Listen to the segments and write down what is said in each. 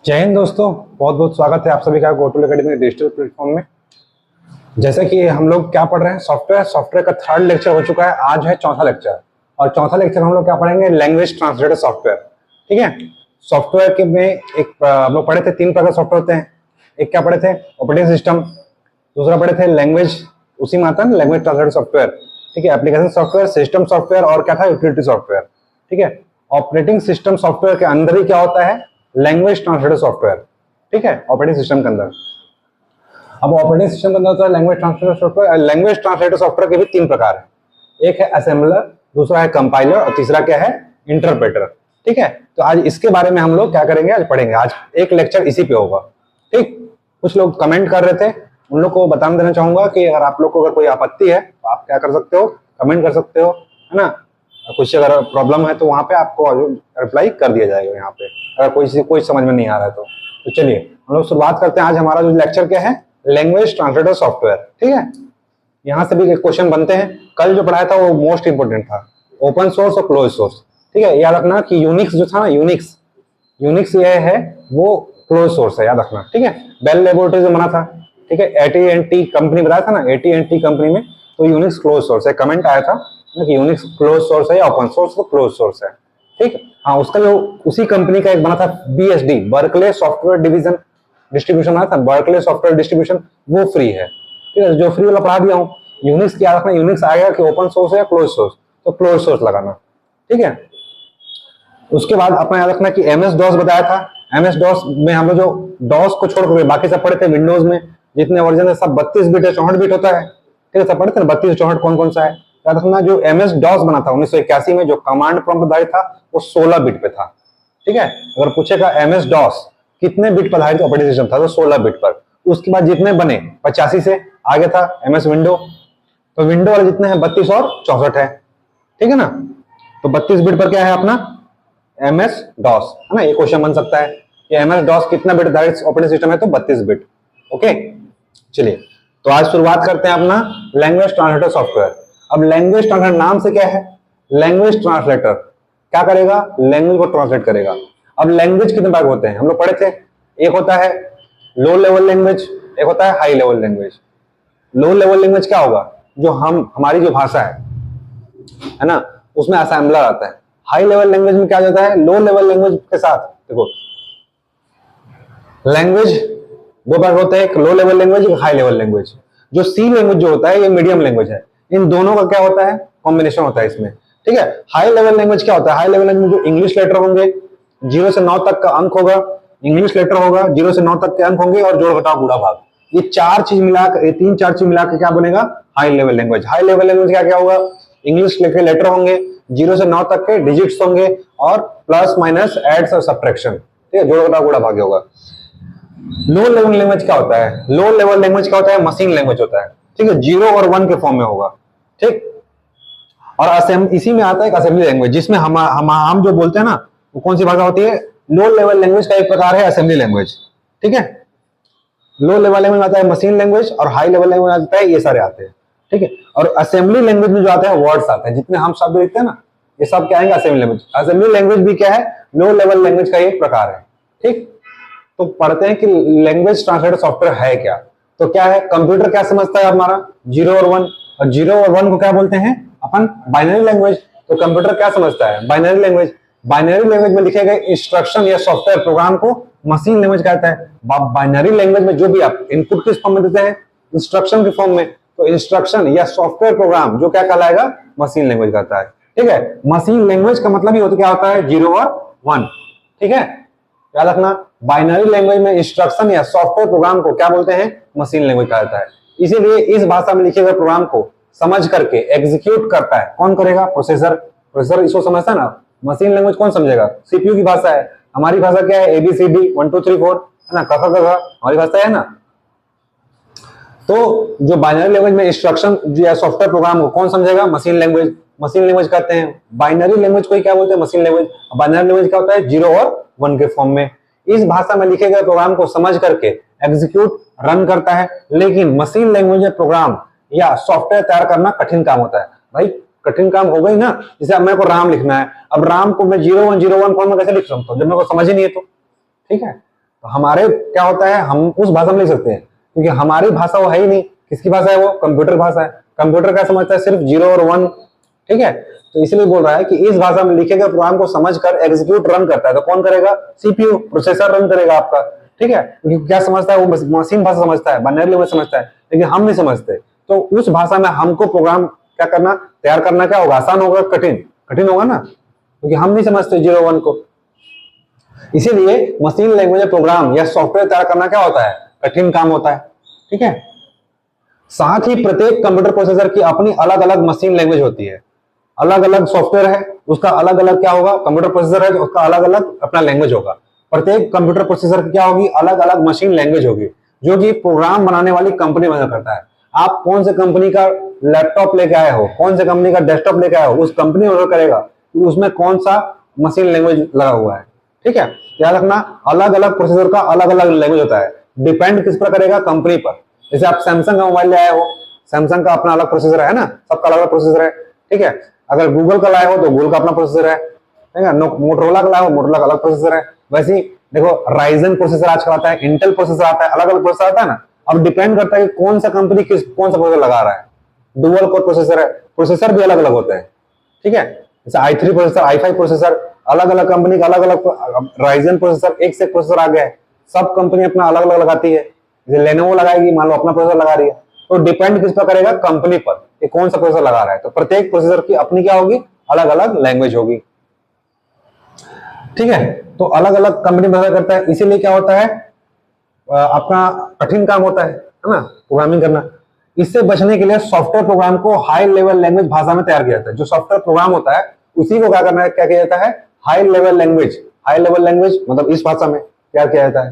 जय हिंद दोस्तों, बहुत बहुत स्वागत है आप सभी का गोटुल एकेडमी के डिजिटल प्लेटफॉर्म में। जैसे कि हम लोग क्या पढ़ रहे हैं, सॉफ्टवेयर का थर्ड लेक्चर हो चुका है। आज है चौथा लेक्चर और चौथा लेक्चर हम लोग क्या पढ़ेंगे, लैंग्वेज ट्रांसलेटर सॉफ्टवेयर। ठीक है, सॉफ्टवेयर के में एक हम लोग पढ़े थे, तीन प्रकार के सॉफ्टवेयर होते हैं। एक क्या पढ़े थे, ऑपरेटिंग सिस्टम। दूसरा पढ़े थे लैंग्वेज, उसी में आता है लैंग्वेज ट्रांसलेटर सॉफ्टवेयर। ठीक है, एप्लीकेशन सॉफ्टवेयर, सिस्टम सॉफ्टवेयर और क्या था, यूटिलिटी सॉफ्टवेयर। ठीक है, ऑपरेटिंग सिस्टम सॉफ्टवेयर के अंदर ही क्या होता है, लैंग्वेज ट्रांसलेटर सॉफ्टवेयर। ठीक है, ऑपरेटिंग सिस्टम के अंदर। अब ऑपरेटिंग सिस्टम के अंदर होता है language translator software. Language translator software के भी तीन प्रकार है, एक है असेंबलर, दूसरा है कंपाइलर और तीसरा क्या है, इंटरप्रेटर। ठीक है, तो आज इसके बारे में हम लोग क्या करेंगे, आज पढ़ेंगे। आज एक लेक्चर इसी पे होगा। ठीक, कुछ लोग कमेंट कर रहे थे, उन लोग को बता देना चाहूंगा कि अगर आप लोग को अगर कोई आपत्ति है तो आप क्या कर सकते हो, कमेंट कर सकते हो, है ना। कुछ अगर प्रॉब्लम है तो वहां पे आपको रिप्लाई कर दिया जाएगा यहाँ पे, अगर कोई समझ में नहीं आ रहा है तो चलिए हम लोग शुरुआत करते हैं। आज हमारा जो लेक्चर क्या है, लैंग्वेज ट्रांसलेटर सॉफ्टवेयर। ठीक है, यहाँ से भी क्वेश्चन बनते हैं। कल जो पढ़ाया था वो मोस्ट इंपोर्टेंट था, ओपन सोर्स और क्लोज सोर्स। ठीक है, याद रखना कि यूनिक्स जो था ना, यूनिक्स ये है वो क्लोज सोर्स है, याद रखना। ठीक है, बेल लेबोरेटरी से बना था। ठीक है, AT&T कंपनी बताया था ना, AT&T कंपनी में, तो यूनिक्स क्लोज सोर्स है। कमेंट आया था कि यूनिक्स क्लोज सोर्स है या ओपन सोर्स, तो क्लोज सोर्स है। ठीक, हाँ, उसका जो उसी कंपनी का एक बना था BSD, Berkeley software division distribution आया था, बर्कले सॉफ्टवेयर डिस्ट्रीब्यूशन, वो फ्री है। ठीक है, जो फ्री वाला पढ़ा दिया हूँ। यूनिक्स क्या रखना, यूनिक्स आएगा कि ओपन सोर्स है या क्लोज सोर्स, तो क्लोज सोर्स लगाना। ठीक है, उसके बाद अपना याद रखना कि MS DOS बताया था। MS DOS में हम लोग जो DOS को छोड़कर बाकी सब पढ़े थे, विंडोज में जितने वर्जन है सब 32 बिट है, 64 बिट होता है। ठीक है, सब पढ़े थे ना, 32 64 कौन कौन सा है, याद रखना। जो MS DOS बना था 1981 में, जो कमांड प्रॉम्प्ट आधारित था, वो 16 बिट पे था। ठीक है, अगर पूछेगा MS DOS कितने बिट पर आधारित ऑपरेटिंग सिस्टम था, तो 16 बिट पर। उसके बाद जितने बने 85 से आगे था MS विंडो, तो विंडो वाले जितने हैं 32 और 64 है। ठीक है ना, तो 32 बिट पर क्या है अपना MS DOS, है ना। ये क्वेश्चन बन सकता है कि MS DOS कितना बिट आधारित ऑपरेटिंग सिस्टम है, तो 32 बिट। ओके, चलिए तो आज शुरुआत करते हैं अपना लैंग्वेज ट्रांसलेटर सॉफ्टवेयर। अब लैंग्वेज ट्रांसलेटर नाम से क्या है, लैंग्वेज ट्रांसलेटर क्या करेगा, लैंग्वेज को ट्रांसलेट करेगा। अब लैंग्वेज कितने भाग होते हैं, हम लोग पढ़े थे। एक होता है लो लेवल लैंग्वेज, एक होता है high level language. Low level language क्या होगा, जो हमारी जो भाषा है ना, उसमें असेंबलर आता है। हाई लेवल लैंग्वेज में क्या जाता है, लो लेवल लैंग्वेज के साथ देखो लैंग्वेज दो भाग होते हैं, एक लो लेवल लैंग्वेज, एक हाई लेवल लैंग्वेज। जो सी लैंग्वेज जो होता है, ये मीडियम लैंग्वेज है। इन दोनों का क्या होता है, कॉम्बिनेशन होता है इसमें। ठीक है, हाई लेवल लैंग्वेज क्या होता है, हाई लेवल लैंग्वेज में जो इंग्लिश लेटर होंगे, 0 से 9 तक का अंक होगा, इंग्लिश लेटर होगा, 0 से 9 तक के अंक होंगे, और जोड़ घटाव गुणा भाग, ये चार चीज मिलाकर, ये तीन चार चीज मिलाकर क्या बनेगा, high level language. High level language क्या क्या होगा, इंग्लिश के लेटर होंगे, 0 से 9 तक के डिजिट्स होंगे, और प्लस माइनस एड्स और सब्ट्रैक्शन। ठीक है, जोड़ घटाव गुणा भाग होगा। लो लेवल लैंग्वेज क्या होता है, लो लेवल लैंग्वेज क्या होता है, मशीन लैंग्वेज होता है। ठीक है, 0 और 1 के फॉर्म में होगा। ठीक, और इसी में आता है एक असेंबली लैंग्वेज, जिसमें हम जो बोलते हैं ना, वो कौन सी भाषा होती है, लो लेवल लैंग्वेज का एक प्रकार है असेंबली लैंग्वेज। ठीक है, लो लेवल लैंग्वेज में आता है मशीन लैंग्वेज, और हाई लेवल लैंग्वेज में आता है ये सारे आते हैं। ठीक है, और असेंबली लैंग्वेज में जो आता है वर्ड्स आते हैं, जितने हम शब्द लिखते हैं ना, ये सब क्या आएंगे, असेंबली लैंग्वेज। असेंबली लैंग्वेज भी क्या है, लो लेवल लैंग्वेज का एक प्रकार है। ठीक, तो पढ़ते हैं कि लैंग्वेज ट्रांसलेटर सॉफ्टवेयर है क्या। तो क्या है, कंप्यूटर क्या समझता है हमारा, 0 और 1, और 0 और 1 को क्या बोलते हैं अपन, बाइनरी लैंग्वेज। तो कंप्यूटर क्या समझता है, बाइनरी लैंग्वेज। बाइनरी लैंग्वेज में लिखे गए इंस्ट्रक्शन या सॉफ्टवेयर प्रोग्राम को मशीन लैंग्वेज कहता है। बाइनरी लैंग्वेज में जो भी आप इनपुट किस फॉर्म में देते हैं, इंस्ट्रक्शन के फॉर्म में, तो इंस्ट्रक्शन या सॉफ्टवेयर प्रोग्राम जो क्या कहलाएगा, मशीन लैंग्वेज कहता है। ठीक है, मशीन लैंग्वेज का मतलब ही होता क्या होता है, 0 और 1। ठीक है, याद रखना, बाइनरी लैंग्वेज में इंस्ट्रक्शन या सॉफ्टवेयर प्रोग्राम को क्या बोलते हैं, मशीन लैंग्वेज कहा जाता है। इसीलिए इस भाषा में लिखे गए प्रोग्राम को समझ करके एग्जीक्यूट करता है कौन करेगा, प्रोसेसर इसको समझता है ना। मशीन लैंग्वेज कौन समझेगा, CPU की भाषा है। हमारी भाषा क्या है, ABCD 1 2 3 4, है ना, क ख ग घ हमारी भाषा है ना। तो जो बाइनरी लैंग्वेज में इंस्ट्रक्शन या सॉफ्टवेयर प्रोग्राम को कौन समझेगा, मशीन लैंग्वेज कहते हैं। बाइनरी लैंग्वेज को क्या बोलते हैं, मशीन लैंग्वेज। बाइनरी लैंग्वेज क्या होता है, 0 और 1 के फॉर्म में। इस भाषा में लिखे गए प्रोग्राम को समझ करके एग्जीक्यूट रन करता है। लेकिन मशीन लैंग्वेज में प्रोग्राम या सॉफ्टवेयर तैयार करना कठिन काम होता है। भाई कठिन काम हो गई ना, जैसे अब मेरे को राम लिखना है, अब राम को मैं 0101 फॉर्म में कैसे लिख सकता हूँ जब मेरे को समझ ही नहीं है तो। ठीक है, हमारे क्या होता है, हम उस भाषा में लिख सकते हैं, क्योंकि हमारी भाषा वो है ही नहीं। किसकी भाषा है वो? कंप्यूटर भाषा है। कंप्यूटर क्या समझता है? सिर्फ 0 और 1। ठीक है, तो इसलिए बोल रहा है कि इस भाषा में लिखे गए प्रोग्राम को समझकर एग्जीक्यूट रन करता है, तो कौन करेगा? सीपीयू, प्रोसेसर रन करेगा आपका। ठीक है, क्योंकि क्या समझता है वो? मशीन भाषा समझता है, बाइनरी लैंग्वेज समझता है, लेकिन हम नहीं समझते। तो उस भाषा में हमको प्रोग्राम क्या करना, तैयार करना क्या होगा? आसान होगा, कठिन? कठिन होगा ना, क्योंकि हम नहीं समझते 0 1 को। इसीलिए मशीन लैंग्वेज प्रोग्राम या सॉफ्टवेयर तैयार करना क्या होता है? कठिन काम होता है। ठीक है, साथ ही प्रत्येक कंप्यूटर प्रोसेसर की अपनी अलग अलग मशीन लैंग्वेज होती है। अलग अलग सॉफ्टवेयर है, उसका अलग अलग क्या होगा? कंप्यूटर प्रोसेसर है तो उसका अलग अलग अपना लैंग्वेज होगा। प्रत्येक कंप्यूटर प्रोसेसर की क्या होगी? अलग अलग मशीन लैंग्वेज होगी, जो कि प्रोग्राम बनाने वाली कंपनी मदद करता है। आप कौन से कंपनी का लैपटॉप लेके आए हो, कौन से कंपनी का डेस्कटॉप लेके आए हो, उस कंपनी मदद करेगा कि उसमें कौन सा मशीन लैंग्वेज लगा हुआ है। ठीक है, याद रखना, अलग अलग प्रोसेसर का अलग अलग लैंग्वेज होता है। डिपेंड किस पर करेगा? कंपनी पर। जैसे आप सैमसंग का मोबाइल ले आए हो, सैमसंग का अपना अलग प्रोसेसर है ना, सबका अलग अलग प्रोसेसर है। ठीक है, अगर गूगल का लाए हो तो गूगल का अपना प्रोसेसर है। ठीक है, मोटरोला का लाए हो, मोटरोला का अलग प्रोसेसर है। वैसे ही देखो, राइजन प्रोसेसर आजकल आता है, इंटेल प्रोसेसर आता है, अलग अलग प्रोसेसर आता है ना। अब डिपेंड करता है कि कौन सा कंपनी कौन सा प्रोसेसर लगा रहा है। डुअल कोर प्रोसेसर है, प्रोसेसर भी अलग अलग होते हैं। ठीक है, जैसे i3 प्रोसेसर, i5 प्रोसेसर, अलग अलग कंपनी का अलग अलग राइजन प्रोसेसर, एक से प्रोसेसर आ गया है। सब कंपनी अपना अलग अलग लगाती है। जैसे लेनोवो लगाएगी, मान लो अपना प्रोसेसर लगा रही है, तो डिपेंड किस पर करेगा? कंपनी पर, कि कौन सा प्रोसेसर लगा रहा है। तो प्रत्येक प्रोसेसर की अपनी क्या होगी? अलग अलग लैंग्वेज होगी। ठीक है, तो अलग अलग कंपनी मदद करता है, इसीलिए क्या होता है, आपका कठिन काम होता है ना, प्रोग्रामिंग करना। इससे बचने के लिए सॉफ्टवेयर प्रोग्राम को हाई लेवल लैंग्वेज भाषा में तैयार किया जाता है। जो सॉफ्टवेयर प्रोग्राम होता है उसी को क्या करना है, क्या किया जाता है? High level language. High level language मतलब इस भाषा में तैयार किया जाता है।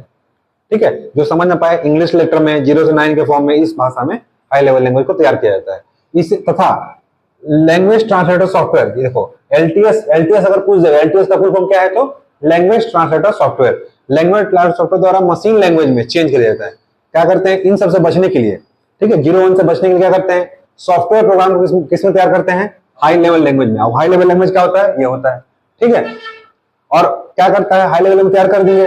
ठीक है, जो समझ ना पाए, इंग्लिश लेटर में 0 से 9 के फॉर्म में इस भाषा में हाई लेवल लैंग्वेज को तैयार किया जाता है। इस तथा लैंग्वेज ट्रांसलेटर सॉफ्टवेयर, देखो एलटीएस, एलटीएस अगर पूछ जाए एलटीएस का फुल फॉर्म क्या है, तो language translator software. Language translator software द्वारा मशीन लैंग्वेज में चेंज किया जाता है। क्या करते हैं इन सबसे बचने के लिए? ठीक है, 0 1 से बचने के लिए क्या करते हैं? सॉफ्टवेयर प्रोग्राम को किस में तैयार करते हैं? हाई लेवल लैंग्वेज में। अब हाई लेवल लैंग्वेज क्या होता है? ये होता है। ठीक है, और क्या करता है? हाई लेवल में तैयार कर दिए,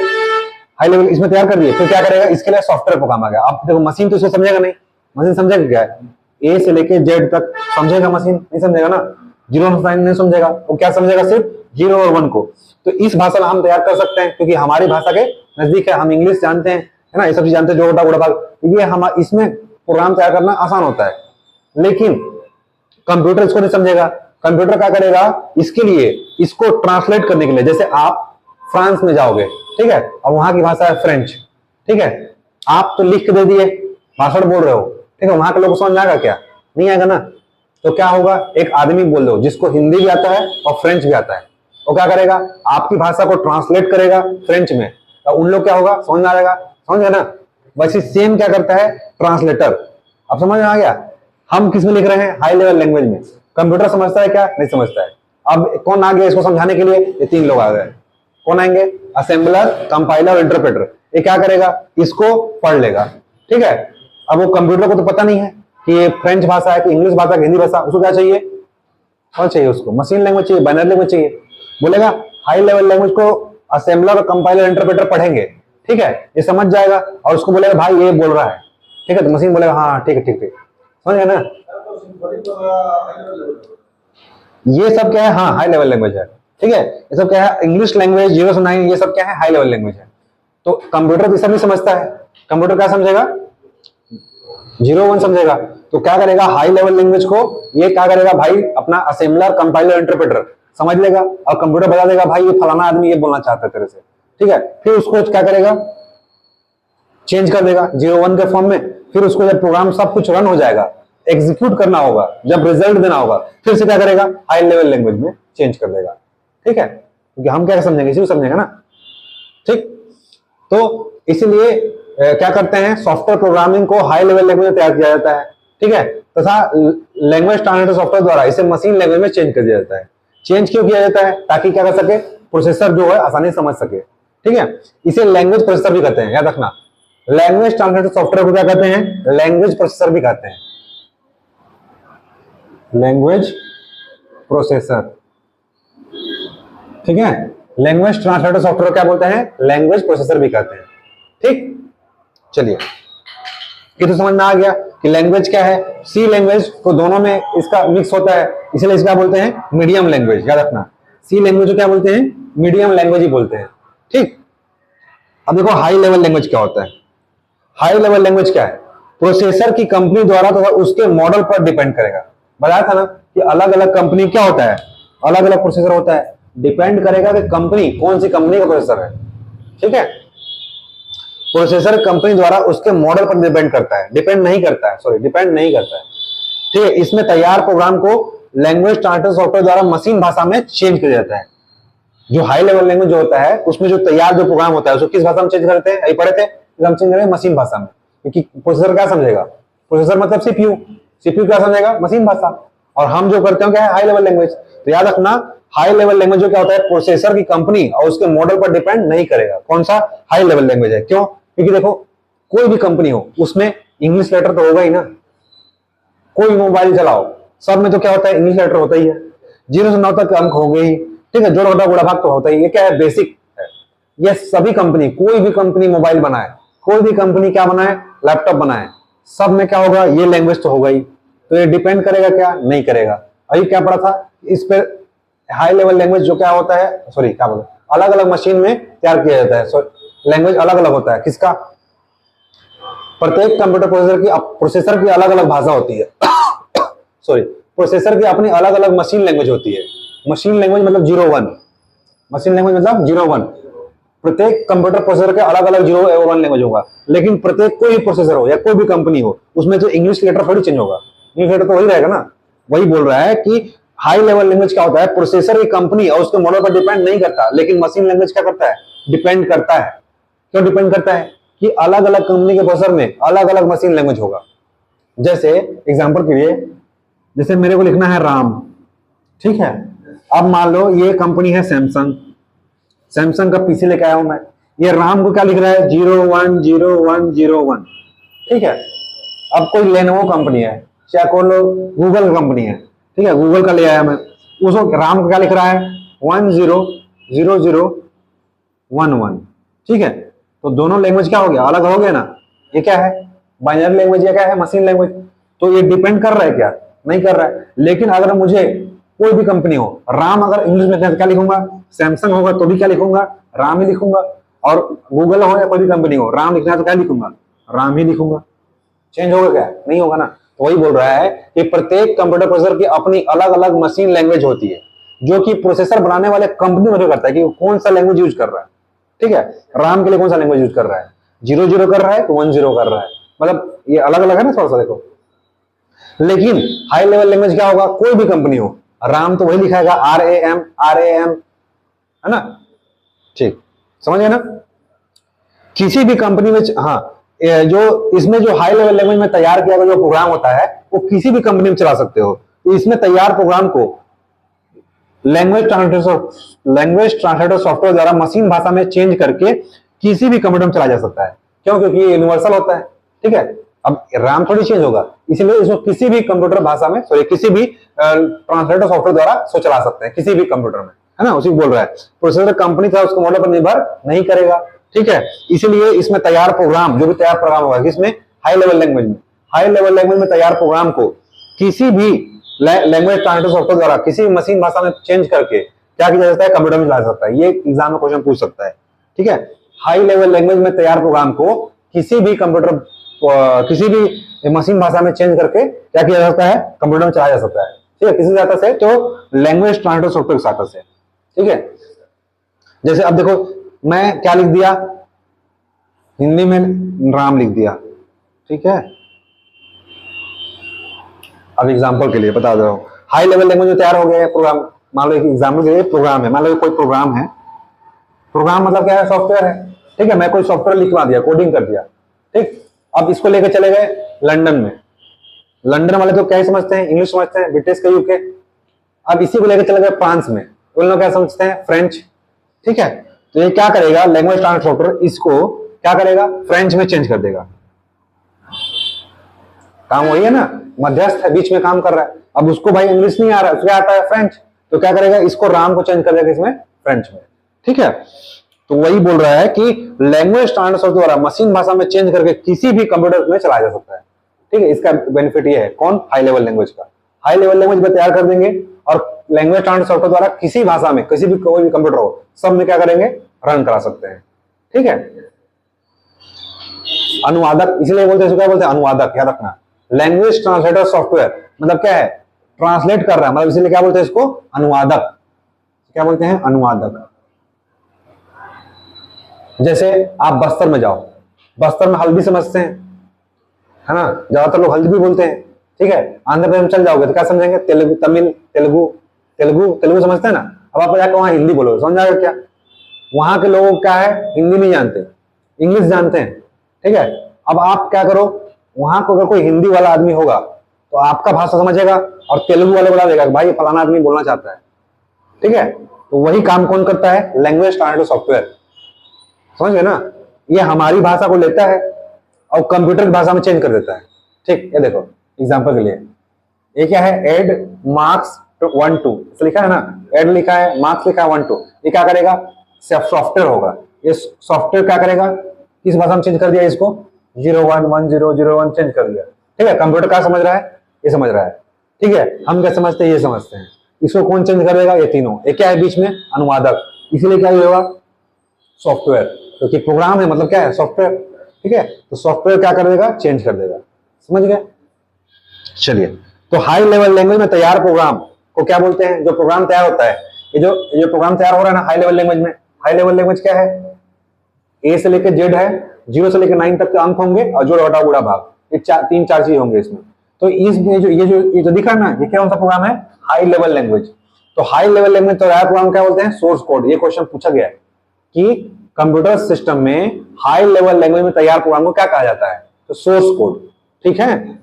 हाई लेवल इसमें तैयार कर दिए, फिर क्या करेगा? इसके लिए सॉफ्टवेयर प्रोग्राम आ गया। अब देखो, मशीन तो इसको समझेगा नहीं, मशीन समझेगा क्या है? ए से लेके जेड तक समझेगा मशीन? नहीं समझेगा ना। 0 नहीं समझेगा, वो क्या समझेगा? सिर्फ 0 और 1 को। तो इस भाषा में हम तैयार कर सकते हैं, क्योंकि हमारी भाषा के नजदीक है। हम इंग्लिश जानते हैं, है ना, ये सब चीज जानते हैं, जो गोटा भाग, ये हम इसमें प्रोग्राम तैयार करना आसान होता है। लेकिन कंप्यूटर इसको नहीं समझेगा। कंप्यूटर क्या करेगा? इसके लिए, इसको ट्रांसलेट करने के लिए, जैसे आप फ्रांस में जाओगे, ठीक है, और वहां की भाषा है फ्रेंच। ठीक है, आप तो लिख के दे दिए, भाषण बोल रहे हो, ठीक है, वहां के लोग को समझ में आएगा क्या? नहीं आएगा ना। तो क्या होगा? एक आदमी बोल दो जिसको हिंदी भी आता है और फ्रेंच भी आता है, वो क्या करेगा? आपकी भाषा को ट्रांसलेट करेगा फ्रेंच में, तो उन लोग क्या होगा? समझ में आ जाएगा। समझ गए ना? वैसे सेम क्या करता है ट्रांसलेटर। अब समझ में आ गया? हम किस में लिख रहे हैं? हाई लेवल लैंग्वेज में। कंप्यूटर समझता है क्या? नहीं समझता है। अब कौन आ गया इसको समझाने के लिए? ये 3 लोग आ गए। कौन आएंगे? असेंबलर, कंपाइलर और इंटरप्रेटर। ये क्या करेगा? इसको पढ़ लेगा। ठीक है, अब वो कंप्यूटर को तो पता नहीं है कि ये फ्रेंच भाषा है कि इंग्लिश भाषा, हिंदी भाषा। उसको क्या चाहिए? कौन चाहिए उसको? मशीन लैंग्वेज चाहिए, बाइनरी लैंग्वेज चाहिए। बोलेगा हाई लेवल लैंग्वेज को असेंबलर और कंपाइलर इंटरप्रेटर पढ़ेंगे, ठीक है, ये समझ जाएगा, और उसको बोलेगा भाई ये बोल रहा है, ठीक है, तो मशीन बोलेगा हाँ ठीक है ठीक ठीक। समझ गए ना? ये सब क्या है? हाँ, हाई लेवल लैंग्वेज है। ठीक है, ये सब क्या है? इंग्लिश लैंग्वेज 0 से 9, ये सब क्या है? हाई लेवल लैंग्वेज है। तो कंप्यूटर तो सब नहीं समझता है। कंप्यूटर क्या समझेगा? 0 1 समझेगा। तो क्या करेगा? हाई लेवल लैंग्वेज को ये क्या करेगा भाई? अपना असेंबलर, कंपाइलर, इंटरप्रेटर समझ लेगा, और कंप्यूटर बता देगा भाई ये फलाना आदमी ये बोलना चाहता है तेरे से। ठीक है, फिर उसको क्या करेगा? चेंज कर देगा 0 1 के फॉर्म में। फिर उसको जब प्रोग्राम सब कुछ रन हो जाएगा, एग्जीक्यूट करना होगा, जब रिजल्ट देना होगा, फिर से क्या करेगा? हाई लेवल लैंग्वेज में चेंज कर देगा। ठीक है, क्योंकि हम क्या समझेंगे? इसी को समझेंगे ना। ठीक, तो इसीलिए क्या करते हैं? सॉफ्टवेयर प्रोग्रामिंग को हाई लेवल लैंग्वेज में तैयार किया जाता है। ठीक है, तथा लैंग्वेज ट्रांसलेटर सॉफ्टवेयर द्वारा इसे मशीन लैंग्वेज में चेंज कर दिया जाता है। चेंज क्यों किया जाता है? ताकि क्या कर सके? प्रोसेसर जो है आसानी से समझ सके। ठीक है, इसे लैंग्वेज प्रोसेसर भी कहते हैं, याद रखना। लैंग्वेज ट्रांसलेटर सॉफ्टवेयर को क्या कहते हैं? लैंग्वेज प्रोसेसर भी कहते हैं। लैंग्वेज प्रोसेसर, ठीक है, लैंग्वेज ट्रांसलेटर सॉफ्टवेयर क्या बोलते हैं? लैंग्वेज प्रोसेसर भी कहते हैं। ठीक, चलिए ये तो समझ में आ गया कि लैंग्वेज क्या है। सी लैंग्वेज को दोनों में इसका मिक्स होता है, इसलिए इसका बोलते हैं मीडियम लैंग्वेज, याद रखना। सी लैंग्वेज को क्या बोलते हैं? मीडियम लैंग्वेज ही बोलते हैं, ठीक। अब देखो हाई लेवल लैंग्वेज क्या होता है। हाई लेवल लैंग्वेज क्या है? प्रोसेसर की कंपनी द्वारा तथा उसके मॉडल पर डिपेंड करेगा। बताया था ना कि अलग अलग कंपनी क्या होता है, अलग अलग प्रोसेसर होता है, डिपेंड करेगा कि कंपनी कौन सी कंपनी का प्रोसेसर है, ठीक है। प्रोसेसर कंपनी द्वारा उसके मॉडल पर डिपेंड करता है, डिपेंड नहीं करता है, सॉरी डिपेंड नहीं करता है, ठीक है। इसमें तैयार प्रोग्राम को लैंग्वेज ट्रांसलेटर सॉफ्टवेयर द्वारा मशीन भाषा में चेंज किया जाता है। जो हाई लेवल लैंग्वेज जो होता है उसमें जो तैयार जो प्रोग्राम होता है उसको किस भाषा में चेंज करते हैं? अभी पढ़े थे, हम चेंज करेंगे मशीन भाषा में, क्योंकि प्रोसेसर क्या समझेगा? प्रोसेसर मतलब सीपीयू, सीपीयू क्या समझेगा? मशीन भाषा। और हम जो करते हैं क्या है? High level language. तो याद रखना हाई लेवल लैंग्वेज जो क्या होता है, प्रोसेसर की कंपनी और उसके मॉडल पर डिपेंड नहीं करेगा। कौन सा हाई लेवल लैंग्वेज है? क्यों? क्योंकि देखो कोई भी कंपनी हो उसमें इंग्लिश लेटर तो होगा ही ना। कोई मोबाइल चलाओ सब में तो क्या होता है? इंग्लिश लेटर होता ही है। 0 से 9 तक अंक होंगे ही, ठीक है। जोड़ घटा गुणा भाग तो होता ही, ये क्या है? बेसिक है। ये सभी कंपनी, कोई भी कंपनी मोबाइल बनाए, कोई भी कंपनी क्या बनाए? लैपटॉप बनाए, सब में क्या होगा? ये लैंग्वेज तो होगा ही। तो ये डिपेंड करेगा क्या? नहीं करेगा। अभी क्या पढ़ा था इस पे? हाई लेवल लैंग्वेज जो क्या होता है, सॉरी क्या बोले, अलग अलग मशीन में तैयार किया जाता है। लैंग्वेज अलग अलग होता है, किसका? प्रत्येक कंप्यूटर प्रोसेसर की अलग अलग भाषा होती है सॉरी, प्रोसेसर की अपनी अलग अलग मशीन लैंग्वेज होती है। मशीन लैंग्वेज मतलब 01, मशीन लैंग्वेज मतलब 01। प्रत्येक कंप्यूटर प्रोसेसर के अलग अलग 0 1 लैंग्वेज होगा, लेकिन प्रत्येक कोई प्रोसेसर हो या कोई भी कंपनी हो उसमें तो इंग्लिश लेटर थोड़ी चेंज होगा, इंग्लिश लेटर तो वही रहेगा ना। वही बोल रहा है कि हाई लेवल लैंग्वेज क्या होता है? प्रोसेसर की कंपनी और उसके मॉडल पर डिपेंड नहीं करता, लेकिन मशीन लैंग्वेज क्या करता है? डिपेंड करता है। क्यों डिपेंड करता है? कि अलग अलग कंपनी के प्रोसेसर में अलग अलग मशीन लैंग्वेज होगा। जैसे एग्जांपल के लिए, जैसे मेरे को लिखना है राम, ठीक है। अब मान लो ये कंपनी है सैमसंग, सैमसंग का पीसी लेके आया हूं मैं, ये राम को क्या लिख रहा है? 010101, ठीक है। अब कोई लेनोवो कंपनी है, चाहे कोई गूगल कंपनी है, ठीक है, गूगल का ले आया मैं, उसको राम को क्या लिख रहा है? 100011, ठीक है। तो दोनों लैंग्वेज क्या हो गया? अलग हो गया ना। ये क्या है? बाइनरी लैंग्वेज, या क्या है? Machine language. तो ये डिपेंड कर रहा है क्या? नहीं कर रहा है। लेकिन अगर मुझे कोई भी कंपनी हो, राम अगर इंग्लिश में क्या लिखूंगा? सैमसंग होगा तो भी क्या लिखूंगा? राम ही लिखूंगा। और गूगल हो या कोई भी कंपनी हो, राम लिखना है तो क्या लिखूंगा? राम ही लिखूंगा। चेंज होगा क्या? नहीं होगा ना। तो वही बोल रहा है कि प्रत्येक कंप्यूटर प्रोसेसर की अपनी अलग अलग मशीन लैंग्वेज होती है, जो कि प्रोसेसर बनाने वाले कंपनी में करता है कि कौन सा लैंग्वेज यूज कर रहा है, ठीक है। राम के लिए कौन सा लैंग्वेज यूज कर रहा है? 00 कर रहा है तो 10 कर रहा है, मतलब ये अलग अलग है ना थोड़ा सा, देखो। लेकिन हाई लेवल लैंग्वेज क्या होगा? कोई भी कंपनी हो, राम तो वही लिखाएगा, RAM है ना, ठीक, समझ गए ना। किसी भी कंपनी में, हाँ, जो इसमें जो हाई लेवल लैंग्वेज में तैयार किया गया जो प्रोग्राम होता है वो किसी भी कंपनी में चला सकते हो। तो इसमें तैयार प्रोग्राम को लैंग्वेज ट्रांसलेटर सॉफ्टवेयर द्वारा मशीन भाषा में चेंज करके किसी भी कंप्यूटर में चला जा सकता है। क्यों? क्योंकि ये यूनिवर्सल होता है, ठीक है। अब राम थोड़ी चेंज होगा, इसलिए इसको किसी भी कंप्यूटर भाषा में, सॉरी किसी भी ट्रांसलेटर सॉफ्टवेयर द्वारा सो चला सकते हैं किसी भी कंप्यूटर में, है ना। उसी बोल रहा है प्रोसेसर कंपनी था उसको मॉडल पर निर्भर नहीं करेगा, ठीक है। इसलिए इसमें तैयार प्रोग्राम, जो भी तैयार प्रोग्राम होगा किसमें? हाई लेवल लैंग्वेज में। हाई लेवल लैंग्वेज में तैयार प्रोग्राम को किसी भी लैंग्वेज ट्रांसलेटर सॉफ्टवेयर द्वारा किसी भी मशीन भाषा में चेंज करके क्या किया जाता है? कंप्यूटर में चला सकता है। ये एग्जाम में क्वेश्चन पूछ सकता है, ठीक है। हाई लेवल लैंग्वेज में तैयार प्रोग्राम को किसी भी कंप्यूटर, किसी भी मशीन भाषा में चेंज करके क्या किया जा सकता है? कंप्यूटर में चलाया जा सकता है, ठीक है। किसी सहायता से? तो लैंग्वेज ट्रांसलेटर सॉफ्टवेयर की सहायता से, ठीक है। जैसे अब देखो मैं क्या लिख दिया, हिंदी में राम लिख दिया, ठीक है। अब एग्जांपल के लिए बता दे रहा हूं, हाई लेवल लैंग्वेज में तैयार हो गया है प्रोग्राम। मान लो एक एग्जांपल के लिए प्रोग्राम है, मान लो कोई प्रोग्राम है, प्रोग्राम मतलब क्या है? सॉफ्टवेयर है, ठीक है। मैं कोई सॉफ्टवेयर लिखवा दिया, कोडिंग कर दिया, ठीक। अब इसको लेकर चले गए लंदन में। लंदन वाले तो क्या समझते हैं? इंग्लिश समझते हैं, ब्रिटिश का यूके। अब इसी को लेकर चले गए फ्रांस में, उन लोग क्या समझते हैं? फ्रेंच, ठीक है। तो ये क्या करेगा? लैंग्वेज ट्रांसलेटर सॉफ्टवेयर इसको क्या करेगा? फ्रेंच में चेंज कर देगा। काम वही है ना, मध्यस्थ है, बीच में काम कर रहा है। अब उसको भाई इंग्लिश नहीं आ रहा है, उसको आता है फ्रेंच, तो क्या करेगा? इसको राम को चेंज कर देगा इसमें फ्रेंच में, ठीक है। तो वही बोल रहा है कि लैंग्वेज स्टैंडर्ड सॉफ्टवेयर द्वारा मशीन भाषा में चेंज करके किसी भी कंप्यूटर में चलाया जा सकता है। ठीक है, इसका बेनिफिट ये है, कौन, हाई लेवल लैंग्वेज का। हाई लेवल लैंग्वेज में तैयार कर देंगे और लैंग्वेज स्टैंडर्ड सॉफ्टवेयर द्वारा किसी भाषा में किसी भी कोई भी कंप्यूटर हो सब में क्या करेंगे, रन करा सकते हैं। ठीक है, अनुवादक इसलिए बोलते हैं, क्या बोलते हैं, अनुवादक, याद रखना। लैंग्वेज ट्रांसलेटर सॉफ्टवेयर मतलब क्या है, ट्रांसलेट कर रहा है, मतलब इसलिए क्या बोलते हैं इसको, अनुवादक। क्या बोलते हैं, अनुवादक। जैसे आप बस्तर में जाओ, बस्तर में हल्दी समझते हैं, है ना, ज्यादातर लोग हल्दी भी बोलते हैं। ठीक है, आंध्र प्रदेश में चल जाओगे तो क्या समझेंगे, तेलुगु, तमिल, तेलुगु, तेलुगु तेलुगु समझते हैं ना। अब आप जाकर वहां हिंदी बोलोगे, समझ आएगा क्या। वहां के लोग क्या है, हिंदी नहीं जानते, इंग्लिश जानते हैं। ठीक है, अब आप क्या करो, वहां को अगर कोई हिंदी वाला आदमी होगा तो आपका भाषा समझेगा और तेलुगु वाले बोला देगा भाई फलाना आदमी बोलना चाहता है। ठीक है, तो वही काम कौन करता है, लैंग्वेज ट्रांसलेटर सॉफ्टवेयर। समझ गए ना, ये हमारी भाषा को लेता है और कंप्यूटर की भाषा में चेंज कर देता है। ठीक, ये देखो एग्जांपल के लिए, ये क्या है, एड मार्क्स 1 2 लिखा है ना, एड लिखा है, मार्क्स लिखा है 1 2। ये क्या करेगा, सॉफ्टवेयर होगा। ये सॉफ्टवेयर क्या करेगा, किस भाषा में चेंज कर दिया इसको, 01 10 01 चेंज कर दिया। ठीक है, कंप्यूटर क्या समझ रहा है, ये समझ रहा है। ठीक है, हम क्या समझते हैं, ये समझते हैं। इसको कौन चेंज करेगा, ये तीनों। ये क्या है बीच में, अनुवादक। इसीलिए क्या होगा, सॉफ्टवेयर, क्योंकि प्रोग्राम है मतलब क्या है, सॉफ्टवेयर। ठीक है, तो सॉफ्टवेयर क्या कर देगा, चेंज कर देगा। समझ गए। चलिए, तो हाई लेवल लैंग्वेज में तैयार प्रोग्राम को क्या बोलते हैं, जो प्रोग्राम तैयार होता है, ये जो प्रोग्राम तैयार हो रहा है ना हाई लेवल लैंग्वेज में, हाई लेवल लैंग्वेज क्या है, ए से लेकर जेड है, 0 से लेकर 9 तक के अंक होंगे और जोड़ घटाव गुणा भाग, ये 3-4 चीज होंगे इसमें। तो इसमें जो दिखा ना, ये क्या सा प्रोग्राम है, हाई लेवल लैंग्वेज। तो हाई लेवल लैंग्वेज तो तैयार प्रोग्राम क्या बोलते हैं, सोर्स कोड। ये क्वेश्चन पूछा गया है कि कंप्यूटर सिस्टम में हाई लेवल लैंग्वेज में तैयार प्रोग्राम को क्या कहा जाता है, तो सोर्स कोड। ठीक है,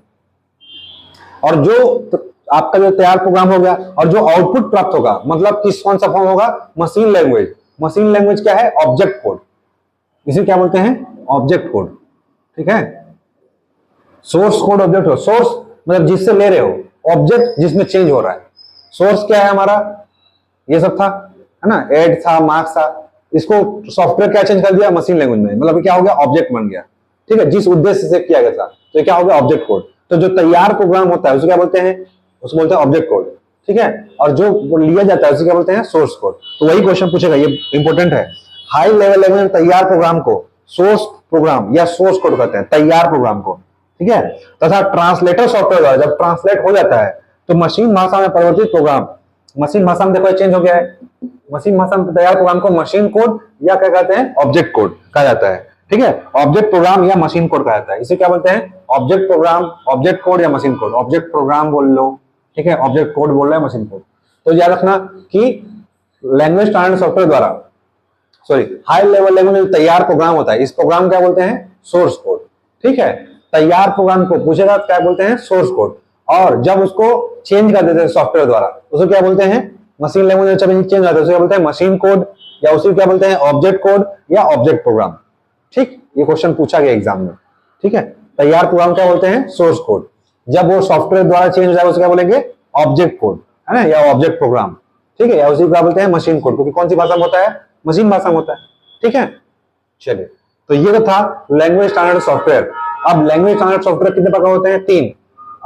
और जो आपका जो तैयार प्रोग्राम हो गया और जो आउटपुट प्राप्त होगा, मतलब किस कौन सा फॉर्म होगा, मशीन लैंग्वेज। मशीन लैंग्वेज क्या है, ऑब्जेक्ट कोड। इसे क्या बोलते हैं, ऑब्जेक्ट कोड। ठीक है, सोर्स कोड ऑब्जेक्ट हो, सोर्स मतलब जिससे ले रहे हो, ऑब्जेक्ट जिसमें चेंज हो रहा है। सोर्स क्या है हमारा, ये सब था, है ना, एड था, मार्क्स था। इसको सॉफ्टवेयर क्या चेंज कर दिया, मशीन लैंग्वेज में, मतलब क्या हो गया, ऑब्जेक्ट बन गया। ठीक है, जिस उद्देश्य से किया गया था, तो ये क्या हो गया, ऑब्जेक्ट कोड। तो जो तैयार प्रोग्राम होता है उसे क्या बोलते हैं, उसको बोलते हैं ऑब्जेक्ट कोड। ठीक है, और जो लिया जाता है उसे क्या बोलते हैं, सोर्स कोड। तो वही क्वेश्चन पूछेगा, ये इंपॉर्टेंट है। हाई लेवल लैंग्वेज में तैयार प्रोग्राम को सोर्स प्रोग्राम या सोर्स कोड कहते हैं, तैयार प्रोग्राम को। ठीक है, तथा ट्रांसलेटर सॉफ्टवेयर द्वारा जब ट्रांसलेट हो जाता है तो मशीन भाषा में परिवर्तित प्रोग्राम, मशीन भाषा में देखो चेंज हो गया है, मशीन भाषा में तैयार प्रोग्राम को मशीन कोड या क्या कहते हैं, ऑब्जेक्ट कोड कहा जाता है। ठीक है, ऑब्जेक्ट प्रोग्राम या मशीन कोड कहा जाता है। इसे क्या बोलते हैं, ऑब्जेक्ट प्रोग्राम, ऑब्जेक्ट कोड या मशीन कोड। ऑब्जेक्ट प्रोग्राम बोल लो, ठीक है, ऑब्जेक्ट कोड बोल रहा है, मशीन कोड। तो याद रखना कि लैंग्वेज स्टैंडर्ड सॉफ्टवेयर द्वारा, सॉरी, हाई लेवल लैंग्वेज में तैयार प्रोग्राम होता है, इस प्रोग्राम क्या बोलते हैं, सोर्स कोड। ठीक है, तैयार प्रोग्राम को पूछेगा क्या बोलते हैं, सोर्स कोड। और जब उसको चेंज कर देते हैं सॉफ्टवेयर द्वारा, उसको क्या बोलते हैं, मशीन लैंग्वेज में जब चेंज होता है उसे क्या बोलते हैं, मशीन कोड, या उसे क्या बोलते हैं, ऑब्जेक्ट कोड या ऑब्जेक्ट प्रोग्राम। ठीक, ये क्वेश्चन पूछा गया एग्जाम में। ठीक है, तैयार प्रोग्राम क्या बोलते हैं, सोर्स कोड। जब वो सॉफ्टवेयर द्वारा चेंज हो जाएगा उसे क्या बोलेंगे, ऑब्जेक्ट कोड, है ना, या ऑब्जेक्ट प्रोग्राम। ठीक है, या उसी को क्या बोलते हैं, मशीन कोड, क्योंकि कौन सी भाषा में होता है, मशीन भाषा में होता है। ठीक है, चलिए, तो ये था लैंग्वेज स्टैंडर्ड सॉफ्टवेयर। अब लैंग्वेज स्टैंडर्ड सॉफ्टवेयर कितने प्रकार होते हैं, 3,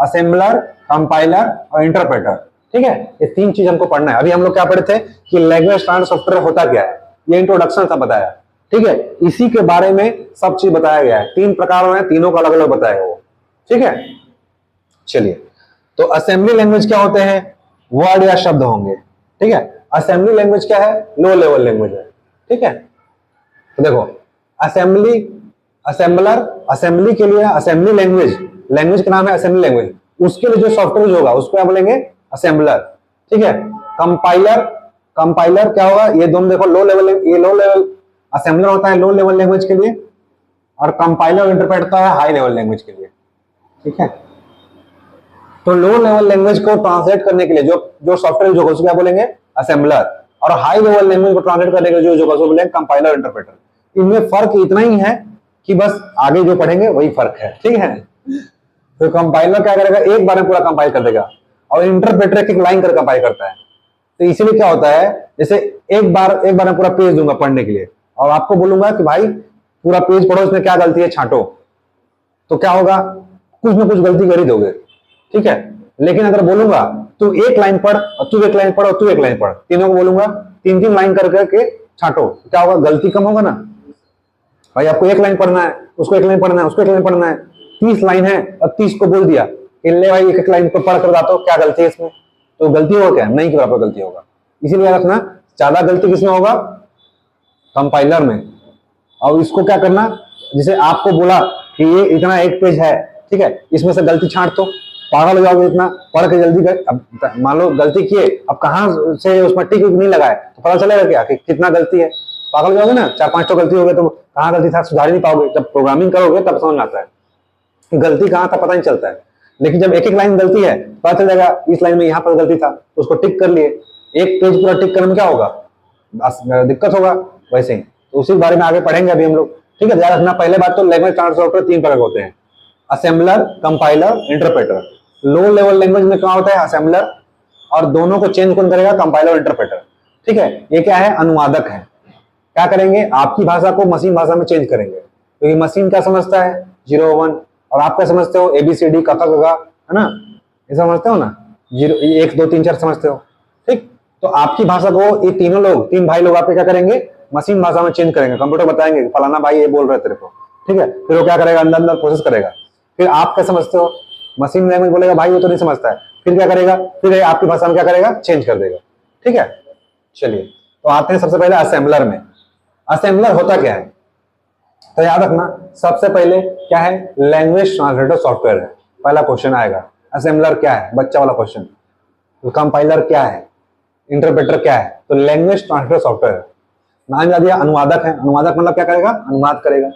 असेंबलर, कंपाइलर और इंटरप्रेटर। ठीक है, ये 3 चीज हमको पढ़ना है। अभी हम लोग क्या पढ़े थे कि लैंग्वेज स्टैंडर्ड सॉफ्टवेयर होता क्या है, ये इंट्रोडक्शन था बताया। ठीक है, इसी के बारे में सब चीज बताया गया है। 3 प्रकार हैं, तीनों का अलग अलग बताया वो। ठीक है, चलिए, तो असेंबली लैंग्वेज क्या होते हैं, वर्ड या शब्द होंगे। ठीक है, असेंबली लैंग्वेज क्या है, लो लेवल लैंग्वेज है। ठीक है, तो देखो असेंबली, असेंबलर, असेंबली के लिए असेंबली लैंग्वेज, लैंग्वेज का नाम है असेंबली लैंग्वेज, उसके लिए जो सॉफ्टवेयर होगा उसको क्या बोलेंगे, असेंबलर। ठीक है, कंपाइलर, कंपाइलर क्या होगा, ये दोनों देखो लो लेवल, ये लो लेवल, असेंबलर होता है लो लेवल लैंग्वेज के लिए, और कंपाइलर इंटरप्रेट होता है हाई लेवल लैंग्वेज के लिए। ठीक है, तो लो लेवल लैंग्वेज को ट्रांसलेट करने के लिए जो सॉफ्टवेयर होगा उसको क्या बोलेंगे, असेंबलर, और हाई लेवल लैंग्वेज को ट्रांसलेट करने के लिए जो होगा उसको बोलेंगे कंपाइलर इंटरप्रेटर। इनमें फर्क इतना ही है कि बस आगे जो पढ़ेंगे वही फर्क है। ठीक है, तो कंपाइलर क्या करेगा, एक बार में पूरा कंपाइल कर देगा, और इंटरप्रेटर एक लाइन कर कंपाइल करता है। तो इसीलिए क्या होता है, जैसे एक बार में पूरा पेज दूंगा पढ़ने के लिए, और आपको बोलूंगा कि भाई पूरा पेज पढ़ो, इसमें क्या गलती है छांटो, तो क्या होगा, कुछ ना कुछ गलती कर ही दोगे, ठीक है। लेकिन अगर बोलूंगा तू एक लाइन पढ़ और तू एक लाइन पढ़ और तू एक लाइन पढ़, तीनों को बोलूंगा तीन तीन लाइन कर करके छांटो, क्या होगा, गलती कम होगा ना। भाई आपको एक लाइन पढ़ना है, उसको एक लाइन पढ़ना है, उसको एक लाइन पढ़ना है, 30 लाइन है और 30 को बोल दिया ले भाई एक एक लाइन को पढ़ कर बता, तो क्या गलती है इसमें, तो गलती होगा क्या, नहीं के बराबर गलती होगा। इसीलिए रखना ज्यादा गलती किसमें होगा, कंपाइलर में। और इसको क्या करना, जैसे आपको बोला कि ये इतना एक पेज है, ठीक है, इसमें से गलती छांट, तो पागल हो जाओगे, इतना पढ़ के जल्दी कर। अब मान लो गलती किए, अब कहां से उसमें टिक नहीं लगाए तो पता चलेगा क्या कि कितना गलती है, पागल हो जाओगे ना। 4-5 तो गलती हो गए तो कहाँ गलती था सुधार ही नहीं पाओगे। जब प्रोग्रामिंग करोगे तब समझ आता है कि गलती कहाँ था, पता नहीं चलता है। लेकिन जब एक एक लाइन गलती है पता चल जाएगा, इस लाइन में यहाँ पर गलती था, तो उसको टिक कर लिए। एक पेज पूरा टिक करने में क्या होगा, दिक्कत होगा। वैसे ही तो उसी बारे में आगे पढ़ेंगे अभी हम लोग, ठीक है। ध्यान रखना, पहले बात तो लैंग्वेज ट्रांसफर सॉफ्टवेयर 3 प्रकार के होते हैं, assembler, compiler, interpreter. Low level language में क्या होता है, असेंबलर, और दोनों को चेंज कौन करेगा, कंपाइलर और इंटरप्रेटर, ठीक है। ये क्या है, अनुवादक है। क्या करेंगे, आपकी भाषा को मशीन भाषा में चेंज करेंगे, क्योंकि मशीन क्या समझता है 0 1, और आप क्या समझते हो ABCD क ख ग घ, है ना, ये समझते हो ना, 0 1 2 3 4 समझते हो, ठीक। तो आपकी भाषा को ये तीनों लोग, 3 भाई लोग आपके क्या करेंगे, मशीन भाषा में चेंज करेंगे। कंप्यूटर बताएंगे कि फलाना भाई ये बोल रहे तेरे को, ठीक है। फिर वो क्या करेगा, अंदर अंदर प्रोसेस करेगा। फिर आप क्या समझते हो, मशीन लैंग्वेज बोलेगा भाई वो तो नहीं समझता है, फिर क्या करेगा, फिर आपकी भाषा में क्या करेगा, चेंज कर देगा, ठीक है। चलिए तो आते हैं सबसे पहले असेंबलर में। असेंबलर होता क्या है, तो याद रखना सबसे पहले क्या है, लैंग्वेज ट्रांसलेटर सॉफ्टवेयर है। पहला क्वेश्चन आएगा, असेंबलर क्या है, बच्चा वाला क्वेश्चन। तो कंपाइलर क्या है, इंटरप्रेटर क्या है, तो लैंग्वेज ट्रांसलेटर सॉफ्टवेयर। नाम याद दिया, अनुवादक है। अनुवादक मतलब क्या करेगा, अनुवाद करेगा,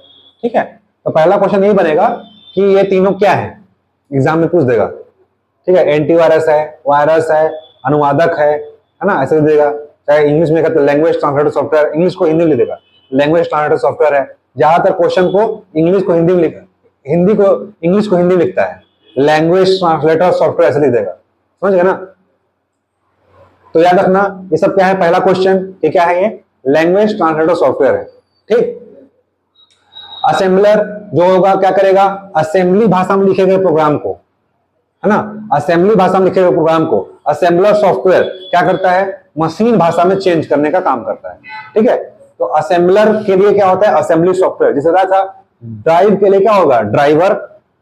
ठीक है। तो पहला क्वेश्चन यही बनेगा कि ये तीनों क्या है, एग्जाम में पूछ देगा, ठीक है। एंटीवायरस है, वायरस है, अनुवादक है ना, ऐसे देगा। चाहे इंग्लिश में कहते हैं लैंग्वेज ट्रांसलेटर सॉफ्टवेयर, इंग्लिश को हिंदी में लिख देगा, लैंग्वेज ट्रांसलेटर सॉफ्टवेयर है। ज्यादातर क्वेश्चन को इंग्लिश को हिंदी में लिखा, हिंदी को इंग्लिश को हिंदी में लिखता है, लैंग्वेज ट्रांसलेटर सॉफ्टवेयर ऐसे लिख देगा, समझ गए ना। तो याद रखना ये सब क्या है, पहला क्वेश्चन ये क्या है, ये लैंग्वेज ट्रांसलेटर सॉफ्टवेयर है, ठीक। असेंबलर जो होगा क्या करेगा, असेंबली भाषा में लिखे गए प्रोग्राम को, है ना, असेंबली भाषा में लिखे गए प्रोग्राम को असेंबलर सॉफ्टवेयर क्या करता है, मशीन भाषा में चेंज करने का काम करता है, ठीक है। तो असेंबलर के लिए क्या होता है, असेंबली सॉफ्टवेयर। जैसे कहा था ड्राइव के लिए क्या होगा, ड्राइवर,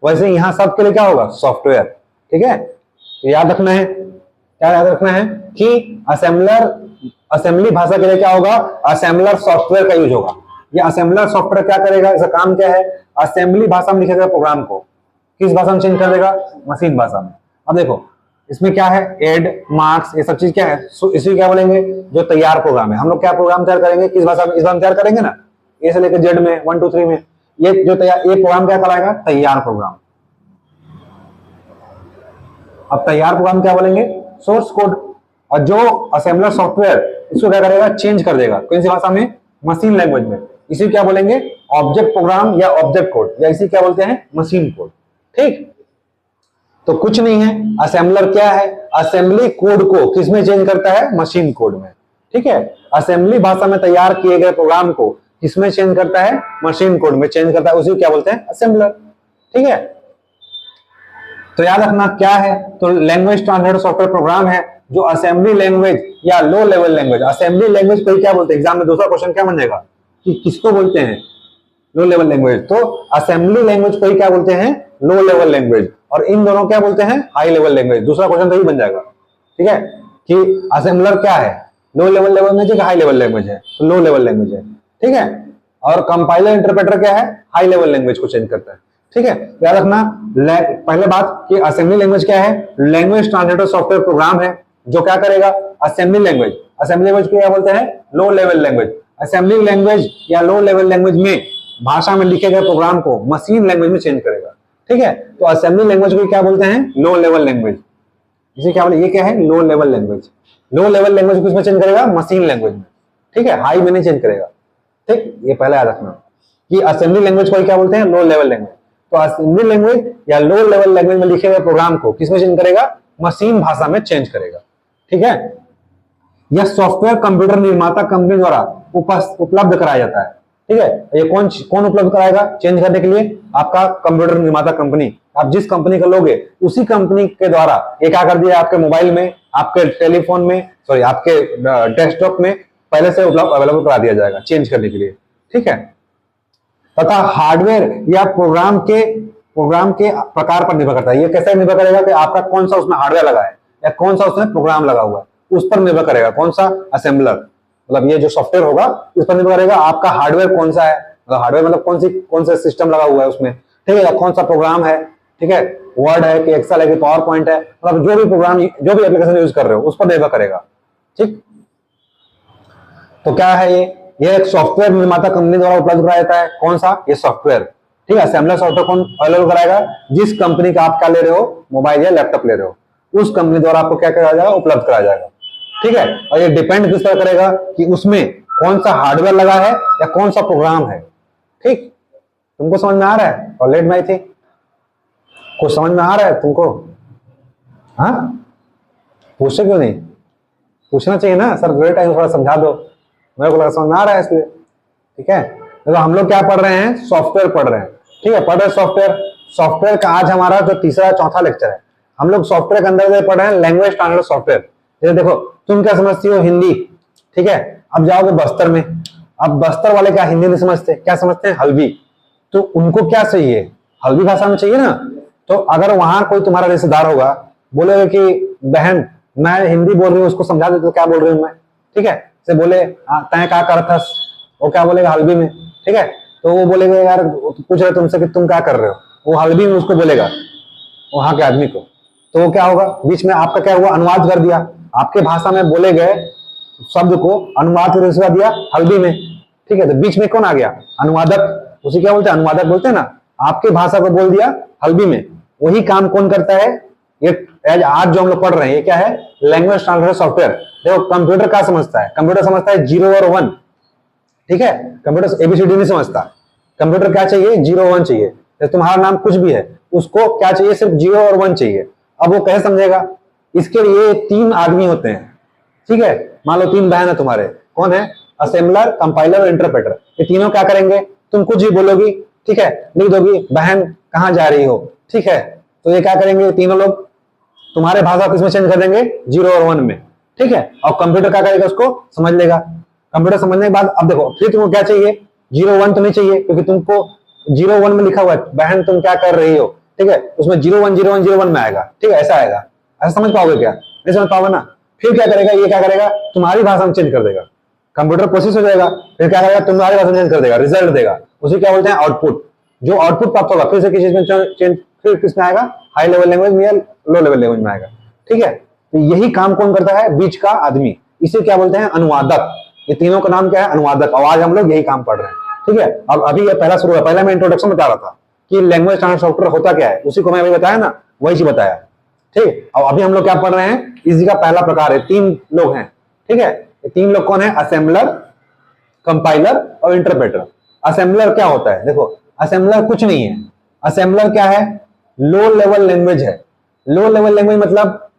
वैसे यहां सब के लिए क्या होगा, सॉफ्टवेयर, ठीक है। तो याद रखना है, क्या याद रखना है कि असेंबलर, असेंबली भाषा के लिए क्या होगा, असेंबलर सॉफ्टवेयर का यूज होगा। ये असेंबलर सॉफ्टवेयर क्या करेगा, इसका काम क्या है, असेंबली भाषा में लिखे गए प्रोग्राम को किस भाषा में चेंज कर देगा, मशीन भाषा में। अब देखो इसमें क्या है, एड, मार्क्स, ये सब चीज क्या है, इसी क्या बोलेंगे, जो तैयार प्रोग्राम है। हम लोग क्या प्रोग्राम तैयार करेंगे, किस भाषा में, इस भाषा में तैयार करेंगे ना, ए से लेकर जेड में 1 2 3 में, ये जो तैयार, ये प्रोग्राम क्या कहलाएगा, तैयार प्रोग्राम। अब तैयार प्रोग्राम क्या बोलेंगे, सोर्स कोड। और जो असेंबलर सॉफ्टवेयर इसको क्या करेगा, चेंज कर देगा कौन सी भाषा में, मशीन लैंग्वेज में। इसी क्या बोलेंगे, ऑब्जेक्ट प्रोग्राम या ऑब्जेक्ट कोड, या इसी क्या बोलते हैं, मशीन कोड, ठीक। तो कुछ नहीं है, असेंबलर क्या है, असेंबली कोड को किसमें चेंज करता है, मशीन कोड में, ठीक है। असेंबली भाषा में तैयार किए गए प्रोग्राम को किसमें चेंज करता है, मशीन कोड में चेंज करता है, उसी क्या बोलते हैं, असेंबलर, ठीक है। तो याद रखना क्या है, तो लैंग्वेज ट्रांसलेटर सॉफ्टवेयर प्रोग्राम है जो असेंबली लैंग्वेज या low level language, assembly language को क्या बोलते हैं, एग्जाम में दूसरा क्वेश्चन क्या बन जाएगा कि किसको बोलते हैं, लो लेवल लैंग्वेज। तो असेंबली लैंग्वेज को क्या बोलते हैं, लो लेवल लैंग्वेज, और इन दोनों क्या बोलते हैं, हाई लेवल लैंग्वेज। दूसरा क्वेश्चन तो ही बन जाएगा, ठीक है, कि असेंबलर क्या है, लो लेवल लैंग्वेज है, हाई लेवल लैंग्वेज है, तो लो लेवल लैंग्वेज है, ठीक है। और कंपाइलर इंटरप्रेटर क्या है, हाई लेवल लैंग्वेज को चेंज करता है, ठीक है। याद रखना पहले बात कि असेंबली लैंग्वेज क्या है, लैंग्वेज ट्रांसलेटर सॉफ्टवेयर प्रोग्राम है जो क्या करेगा, असेंबली लैंग्वेज, असेंबली लैंग्वेज को क्या बोलते हैं, low level language. Assembly language या लो लेवल लैंग्वेज में भाषा में लिखे गए प्रोग्राम को मशीन लैंग्वेज में चेंज करेगा, ठीक है। तो असेंबली लैंग्वेज को क्या बोलते हैं, लो लेवल लैंग्वेज। इसे क्या बोलते हैं, ये क्या है, low level language. Low level language को इसमें चेंज करेगा, मशीन लैंग्वेज में, ठीक है, हाई में नहीं चेंज करेगा, ठीक। ये पहले याद रखना कि असेंबली लैंग्वेज को क्या बोलते हैं, लो लेवल लैंग्वेज। तो असेंबली लैंग्वेज या लो लेवल लैंग्वेज में लिखे गए प्रोग्राम को किसमें चेंज करेगा, मशीन भाषा में चेंज करेगा, ठीक है। यह सॉफ्टवेयर कंप्यूटर निर्माता कंपनी द्वारा उपलब्ध कराया जाता है। ठीक है, ये कौन कौन उपलब्ध कराएगा चेंज करने के लिए? आपका कंप्यूटर निर्माता कंपनी। आप जिस कंपनी का लोगे उसी कंपनी के द्वारा ये क्या कर दिया, आपके मोबाइल में, आपके टेलीफोन में, सॉरी आपके डेस्कटॉप में पहले से उपलब्ध अवेलेबल करा दिया जाएगा चेंज करने के लिए। ठीक है, तथा हार्डवेयर या प्रोग्राम के प्रकार पर निर्भर करता है। ये कैसे निर्भर करेगा कि आपका कौन सा उसमें हार्डवेयर लगा है या कौन सा उसमें प्रोग्राम लगा हुआ है, उस पर निर्भर करेगा। कौन सा? असेंबलर, मतलब ये जो सॉफ्टवेयर होगा उस पर निर्भर करेगा आपका हार्डवेयर कौन सा है, मतलब हार्डवेयर मतलब कौन सा सिस्टम लगा हुआ है उसमें। ठीक है, या कौन सा प्रोग्राम है। ठीक है, वर्ड है कि एक्सेल है कि पावर पॉइंट है, मतलब जो भी प्रोग्राम, जो भी एप्लीकेशन यूज कर रहे हो उस पर निर्भर करेगा। ठीक, तो क्या है ये एक सॉफ्टवेयर निर्माता कंपनी द्वारा उपलब्ध कराया जाता है। कौन सा? ये सॉफ्टवेयर। ठीक है, असेंबलर सॉफ्टवेयर कौन अवेलेबल कराएगा? जिस कंपनी का आप क्या ले रहे हो, मोबाइल या लैपटॉप ले रहे हो, उस कंपनी द्वारा आपको क्या कराया जाएगा, उपलब्ध कराया जाएगा। ठीक है, और ये डिपेंड किस तरह करेगा कि उसमें कौन सा हार्डवेयर लगा है या कौन सा प्रोग्राम है। ठीक, तुमको समझ में आ रहा है? और लेट में आई थी, कुछ समझ में आ रहा है तुमको? हाँ, पूछे क्यों नहीं? पूछना चाहिए ना, सर ग्रेट टाइम थोड़ा समझा दो, मेरे को लगा समझ में आ रहा है इसलिए। ठीक है, तो हम लोग क्या पढ़ रहे हैं? सॉफ्टवेयर पढ़ रहे हैं। ठीक है, पढ़ रहे सॉफ्टवेयर। सॉफ्टवेयर का आज हमारा जो तीसरा चौथा लेक्चर है। हम लोग सॉफ्टवेयर के अंदर पढ़ रहे हैं लैंग्वेज स्टैंडर्ड सॉफ्टवेयर। जैसे देखो, तुम क्या समझती हो? हिंदी। ठीक है, अब जाओगे बस्तर में, अब बस्तर वाले क्या हिंदी नहीं समझते, क्या समझते हैं? हल्बी। तो उनको क्या चाहिए? हल्बी भाषा में चाहिए ना। तो अगर वहां कोई तुम्हारा रिश्तेदार होगा, बोलेगा कि बहन मैं हिंदी बोल रही हूँ, उसको समझा दे तो क्या बोल रही हूँ मैं। ठीक है, से बोले तय क्या करथस, वो क्या बोलेगा? हल्बी में। ठीक है, तो वो बोलेगा यार, पूछ रहे तुमसे कि तुम क्या कर रहे हो, वो हल्बी में उसको बोलेगा वहां के आदमी को। तो वो क्या होगा? बीच में आपका क्या हुआ? अनुवाद कर दिया, आपके भाषा में बोले गए शब्द को अनुवाद कर दिया हल्बी में। ठीक है, तो बीच में कौन आ गया? अनुवादक। उसे क्या बोलते हैं? अनुवादक बोलते हैं ना। आपके भाषा को बोल दिया हल्बी में। वही काम कौन करता है? ये आज जो हम लोग पढ़ रहे हैं ये क्या है? Language translator software. देखो, कंप्यूटर क्या समझता है? कंप्यूटर समझता है 0 और 1। ठीक है, कंप्यूटर एबीसीडी नहीं समझता। कंप्यूटर क्या चाहिए? 0 1 चाहिए। तो तुम्हारा नाम कुछ भी है, उसको क्या चाहिए? सिर्फ 0 और 1 चाहिए। अब वो कैसे समझेगा? इसके लिए 3 आदमी होते हैं। ठीक है, मान लो 3 बहन है तुम्हारे, कौन है? असेंबलर, कंपाइलर और इंटरप्रेटर। ये तीनों क्या करेंगे? तुम कुछ भी बोलोगी, ठीक है, लिख दोगी बहन कहां जा रही हो। ठीक है, तो ये क्या करेंगे? तीनों लोग तुम्हारे भाषा किसमें चेंज कर देंगे? 0 और 1 में। ठीक है, और कंप्यूटर क्या करेगा? उसको समझ लेगा। कंप्यूटर समझने के बाद अब देखो, फिर तुमको क्या चाहिए? 0 1 तो नहीं चाहिए, क्योंकि तुमको 0 1 में लिखा हुआ है बहन तुम क्या कर रही हो। ठीक है, उसमें 0 1 0 1 0 1 में आएगा। ठीक है, ऐसा आएगा। ऐसा समझ पाओगे क्या? नहीं समझ पाओगे ना। फिर क्या करेगा? ये क्या करेगा? तुम्हारी भाषा में चेंज कर देगा। कंप्यूटर प्रोसेस हो जाएगा, फिर क्या करेगा? तुम्हारी भाषा में चेंज कर देगा, रिजल्ट देगा। उसे क्या बोलते हैं? आउटपुट। जो आउटपुट प्राप्त होगा फिर से किस चीज में चेंज, फिर किसमें आएगा? हाई लेवल लैंग्वेज में या लो लेवल लैंग्वेज में आएगा। ठीक है, तो यही काम कौन करता है? बीच का आदमी। इसे क्या बोलते हैं? अनुवादक। ये तीनों का नाम क्या है? अनुवादक। और आज हम लोग यही काम पढ़ रहे हैं। ठीक है, अब अभी ये पहला शुरू है। पहले मैं इंट्रोडक्शन बता रहा था कि लैंग्वेज ट्रांसलेटर सॉफ्टवेयर होता क्या है, उसी को मैं अभी बताया ना, वही चीज बताया। ठीक, अब अभी हम लोग क्या पढ़ रहे हैं? इसी का पहला प्रकार है। 3 लोग हैं। ठीक है, ये 3 लोग कौन है? असेंबलर, कंपाइलर और इंटरप्रेटर। असेंबलर क्या होता है? देखो, असेंबलर कुछ नहीं है। असेंबलर क्या है? लो लेवल लैंग्वेज है। लो लेवल लैंग्वेज मतलब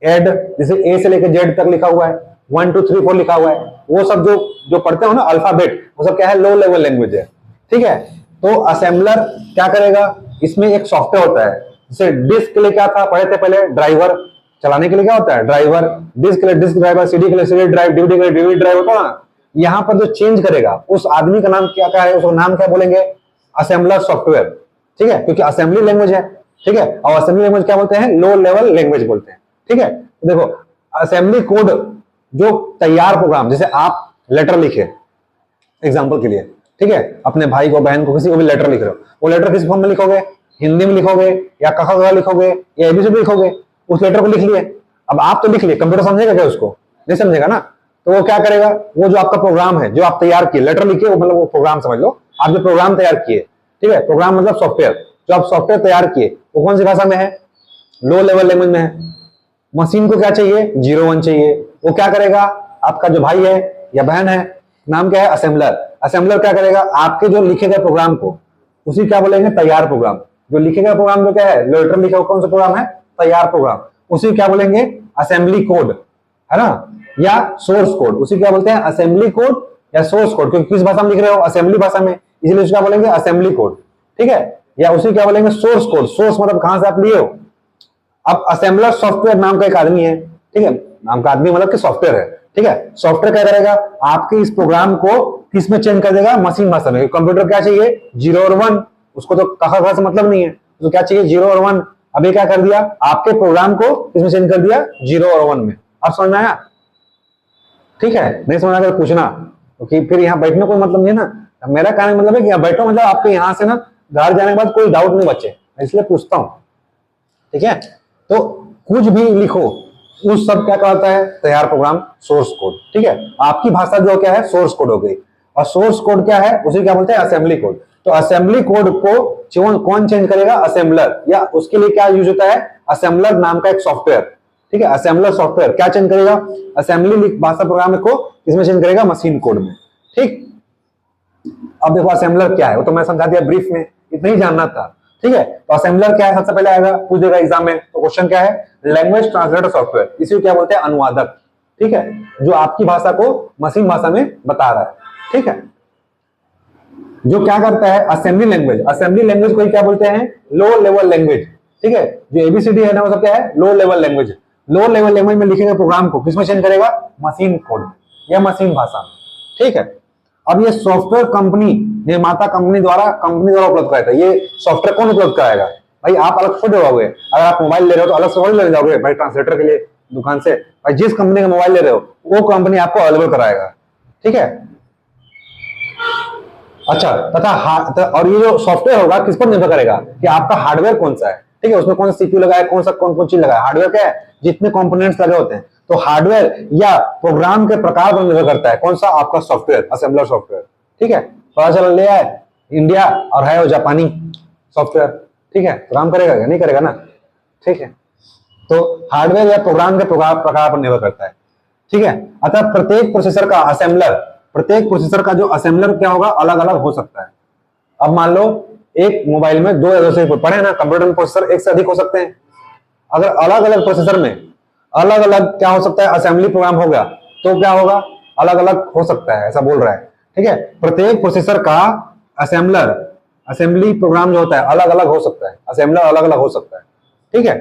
एड, जैसे ए से लेकर जेड तक लिखा हुआ है, 1 2 3 4 लिखा हुआ है, वो सब जो जो पढ़ते हो ना अल्फाबेट, वो सब क्या है? लो लेवल लैंग्वेज है। ठीक है, तो असेंबलर क्या करेगा? इसमें एक सॉफ्टवेयर होता है। जैसे डिस्क के लिए क्या था, पढ़े थे पहले? ड्राइवर। चलाने के लिए क्या होता है? ड्राइवर। डिस्क के लिए डिस्क ड्राइवर, सीडी के लिए सीडी ड्राइव, डीवीडी के लिए डीवीडी ड्राइव होता है ना। यहाँ पर जो चेंज करेगा उस आदमी का नाम क्या क्या है? उसका नाम क्या बोलेंगे? Assembler software. ठीक है, क्योंकि असेंबली लैंग्वेज है। ठीक है, और असेंबली लैंग्वेज क्या बोलते हैं? लो लेवल लैंग्वेज बोलते हैं। ठीक है, देखो, असेंबली कोड जो तैयार प्रोग्राम, जैसे आप लेटर लिखे एग्जाम्पल के लिए, ठीक है, अपने भाई को, बहन को, किसी को भी लेटर लिख रहे हो, वो लेटर किस फॉर्म में लिखोगे? हिंदी में लिखोगे या कखा लिखोगे या एबीसीडी लिखोगे? उस लेटर को लिख लिए। अब आप तो लिख लिए, कंप्यूटर समझेगा क्या उसको? नहीं समझेगा ना। तो वो क्या करेगा? वो जो आपका प्रोग्राम है, जो आप तैयार किए, लेटर लिखिए, वो मतलब वो प्रोग्राम समझ लो। आप जो प्रोग्राम तैयार किए, ठीक है, प्रोग्राम मतलब सॉफ्टवेयर, जो आप सॉफ्टवेयर तैयार किए वो कौन सी भाषा में है? लो लेवल लैंग्वेज में है। मशीन को क्या चाहिए? 0 1 चाहिए। वो क्या करेगा? आपका जो भाई है या बहन है, नाम क्या है? असेंबलर। असेंबलर क्या करेगा? आपके जो लिखे गए प्रोग्राम को, उसी क्या बोलेंगे? तैयार प्रोग्राम। जो लिखे गए प्रोग्राम जो क्या है? लेटर लिखा हुआ कौन सा प्रोग्राम है? तैयार प्रोग्राम। उसी क्या बोलेंगे? Assembly code. है ना, या सोर्स कोड, उसी क्या बोलते हैं असेंबली कोड या सोर्स कोड, क्योंकि किस भाषा में लिख रहे हो, असेंबली भाषा में, इसलिए उसका बोलेंगे असेंबली कोड, ठीक है, या उसी क्या बोलेंगे सोर्स कोड, सोर्स मतलब कहां से आप लिए हो। अब असेंबलर सॉफ्टवेयर नाम का एक आदमी है, ठीक है, नाम का आदमी मतलब कि सॉफ्टवेयर है, ठीक है, सॉफ्टवेयर क्या करेगा, आपके इस प्रोग्राम को किस में चेंज कर देगा, मशीन भाषा में। कंप्यूटर क्या चाहिए, 0 और 1, उसको तो कहा से मतलब नहीं है, तो क्या चाहिए 0 और 1। अभी क्या कर दिया, आपके प्रोग्राम को किसमें चेंज कर दिया, 0 और 1 में। अब समझ में आया, ठीक है, नहीं समझ आया तो पूछना, क्योंकि फिर यहाँ बैठने को मतलब नहीं है ना, मेरा कहने मतलब है कि यहाँ बैठो, मतलब आपके यहाँ से ना घर जाने के बाद कोई डाउट नहीं बचे, इसलिए पूछता हूँ, ठीक है। तो कुछ भी लिखो, उस सब क्या कहता है, तैयार प्रोग्राम सोर्स कोड, ठीक है। आपकी भाषा जो क्या है सोर्स कोड हो गई, और सोर्स कोड क्या है, उसे क्या बोलते हैं असेंबली कोड। तो असेंबली कोड को कौन चेंज करेगा, असेंबलर, या उसके लिए क्या यूज होता है, असेंबलर नाम का एक सॉफ्टवेयर, ठीक है। असेंबलर सॉफ्टवेयर क्या चेंज करेगा, असेंबली भाषा प्रोग्राम को इसमें चेंज करेगा, मशीन कोड में, ठीक। अब देखो असेंबलर क्या है, वो तो मैं समझा दिया ब्रीफ में, इतना ही जानना था, ठीक है। तो असेंबलर क्या है, सबसे पहले आएगा पूछ देगा एग्जाम में, तो क्वेश्चन क्या है, लैंग्वेज ट्रांसलेटर सॉफ्टवेयर, इसी को क्या बोलते हैं, अनुवादक, ठीक है, जो आपकी भाषा को मशीन भाषा में बता रहा है, ठीक है। जो क्या करता है, असेंबली लैंग्वेज, असेंबली लैंग्वेज को क्या बोलते हैं, लो लेवल लैंग्वेज, ठीक है। जो एबीसीडी है ना, वो सब क्या है, low level language. Low level language में लिखेगा प्रोग्राम को किसमें चेंज करेगा, मशीन कोड या मशीन भाषा में, ठीक है। अब ये सॉफ्टवेयर कंपनी, निर्माता कंपनी द्वारा उपलब्ध कराता है। ये सॉफ्टवेयर कौन उपलब्ध कराएगा, भाई आप अलग थोड़ी होगे, अगर आप मोबाइल ले रहे हो तो अलग से थोड़ी ले जाओगे भाई ट्रांसलेटर के लिए दुकान से, भाई जिस कंपनी का मोबाइल ले रहे हो वो कंपनी आपको अवेलेबल कराएगा, ठीक है। अच्छा, तथा और ये जो सॉफ्टवेयर होगा किस पर निर्भर करेगा, कि आपका हार्डवेयर कौन सा है, ठीक है, उसमें कौन सा सीपीयू लगा है, कौन कौन चीज लगा है। हार्डवेयर क्या है, जितने कंपोनेंट्स लगे होते हैं, तो हार्डवेयर या प्रोग्राम के प्रकार पर निर्भर करता है कौन सा आपका सॉफ्टवेयर, असेंबलर सॉफ्टवेयर, ठीक है। पता चला ले आए इंडिया और है वो जापानी सॉफ्टवेयर, ठीक है, काम करेगा क्या, नहीं करेगा ना, ठीक है। तो हार्डवेयर या प्रोग्राम के प्रकार पर निर्भर करता है, ठीक है। अतः प्रत्येक प्रोसेसर का असेंबलर, प्रत्येक प्रोसेसर का जो असेंबलर क्या होगा, अलग अलग हो सकता है। अब मान लो एक मोबाइल में दो या से पढ़े ना, कंप्यूटर में प्रोसेसर एक से अधिक हो सकते हैं। अगर अलग अलग प्रोसेसर में अलग अलग क्या हो सकता है, असेंबली प्रोग्राम हो गया, तो क्या होगा, अलग अलग हो सकता है, ऐसा बोल रहा है, ठीक है। प्रत्येक प्रोसेसर का असेंबलर, असेंबली प्रोग्राम जो होता है अलग अलग हो सकता है, असेंबलर अलग अलग हो सकता है, ठीक है।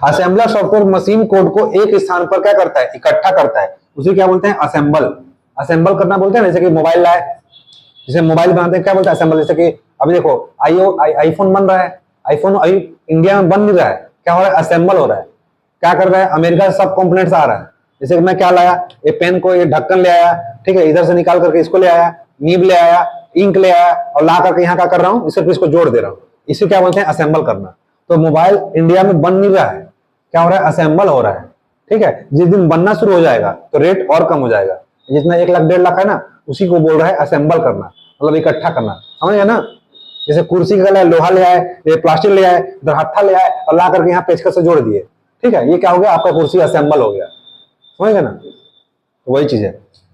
असेंबलर सॉफ्टवेयर मशीन कोड को एक स्थान पर क्या करता है, इकट्ठा करता है, उसे क्या बोलते हैं, असेंबल। असेंबल करना बोलते हैं, जैसे कि मोबाइल लाए, जैसे मोबाइल बनाते हैं क्या बोलते हैं, असेंबल। जैसे कि अभी देखो आईफोन बन रहा है, आईफोन अभी इंडिया में बन नहीं रहा है, क्या हो रहा है, असेंबल हो रहा है। क्या कर रहा है, अमेरिका से सब कंपोनेंट्स आ रहा है। जैसे कि मैं क्या लाया, ये पेन को ये ढक्कन ले आया, ठीक है, इधर से निकाल करके इसको ले आया, नीब ले आया, इंक ले आया, और ला करके यहाँ क्या कर रहा हूँ, सिर्फ इसको जोड़ दे रहा हूँ, इसे क्या बोलते हैं, असेंबल करना। तो मोबाइल इंडिया में बन नहीं रहा है, क्या हो रहा है, असेंबल हो रहा है, ठीक है। जिस दिन बनना शुरू हो जाएगा तो रेट और कम हो जाएगा, जितना 1 लाख 1.5 लाख है ना, उसी को बोल रहा है असेंबल करना, मतलब इकट्ठा करना, समझ गया ना। जैसे कुर्सी का लोहा ले आए, ये प्लास्टिक ले आए, इधर हत्था ले आए और ला करके यहाँ पेचकस से जोड़ दिए, ठीक है, ये क्या हो गया, आपका कुर्सी असेंबल हो गया, समझ गए ना। तो वही चीज है।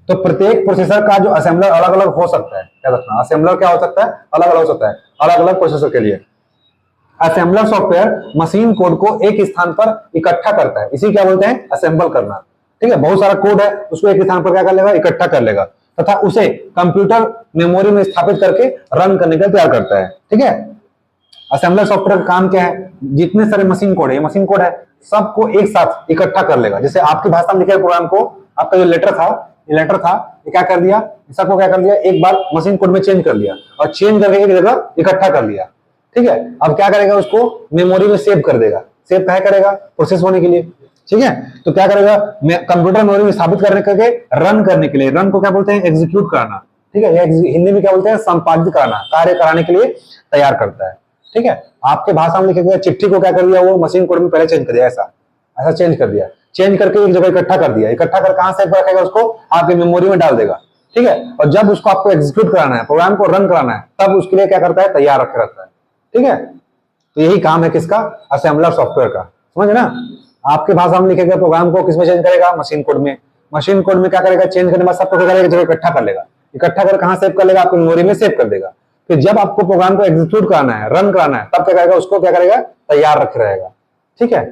तो प्रत्येक प्रोसेसर का जो असेंबलर अलग अलग हो सकता है, क्या रखना, असेंबलर क्या हो सकता है, अलग अलग हो सकता है, अलग अलग प्रोसेसर के लिए। असेंबलर सॉफ्टवेयर मशीन कोड को एक स्थान पर इकट्ठा करता है, इसी क्या बोलते हैं, असेंबल करना, ठीक है। बहुत सारा कोड है, उसको एक स्थान पर क्या कर लेगा, इकट्ठा कर लेगा, तथा उसे कंप्यूटर मेमोरी में स्थापित करके रन करने का तैयार करता है, ठीक है। असेंबलर सॉफ्टवेयर का काम क्या है, जितने सारे मशीन कोड है, ये मशीन कोड है, सबको एक साथ इकट्ठा कर लेगा। जैसे आपकी भाषा में लिखे प्रोग्राम को, आपका जो लेटर था, ये क्या कर दिया, सबको क्या कर दिया, एक बार मशीन कोड में चेंज कर लिया, और चेंज करके एक जगह इकट्ठा कर लिया, ठीक है। अब क्या करेगा, उसको मेमोरी में सेव कर देगा, सेव क्या करेगा, प्रोसेस होने के लिए, ठीक है। तो क्या करेगा, कंप्यूटर मेमोरी में स्थापित करने करके रन करने के लिए, रन को क्या बोलते हैं, एग्जीक्यूट कराना, ठीक है, हिंदी में क्या बोलते हैं, संपादित कराना, कार्य कराने के लिए तैयार करता है, ठीक है। आपके भाषा में लिखेगा, चिट्ठी को क्या कर दिया, वो मशीन कोड में पहले चेंज कर दिया, ऐसा चेंज कर दिया, चेंज करके एक जगह इकट्ठा कर दिया, इकट्ठा कर कहां सेव रखेगा, उसको आपके मेमोरी में डाल देगा, ठीक है। और जब उसको आपको एग्जीक्यूट कराना है, प्रोग्राम को रन कराना है, तब उसके लिए क्या करता है, तैयार रखे रहता है, ठीक है। तो यही काम है किसका, असेंबलर सॉफ्टवेयर का, समझ ना। आपके भाषा में लिखेगा प्रोग्राम को किसमें चेंज करेगा, मशीन कोड में, मशीन कोड में क्या करेगा, चेंज करने के बाद सबको क्या करेगा, जगह इकट्ठा कर लेगा, इकट्ठा कर कहां सेव कर लेगा, आपकी मेमोरी में सेव कर देगा। फिर जब आपको प्रोग्राम को एग्जीक्यूट कराना है, रन कराना है, तब क्या करेगा, उसको क्या करेगा, तैयार रखे रहेगा, ठीक है।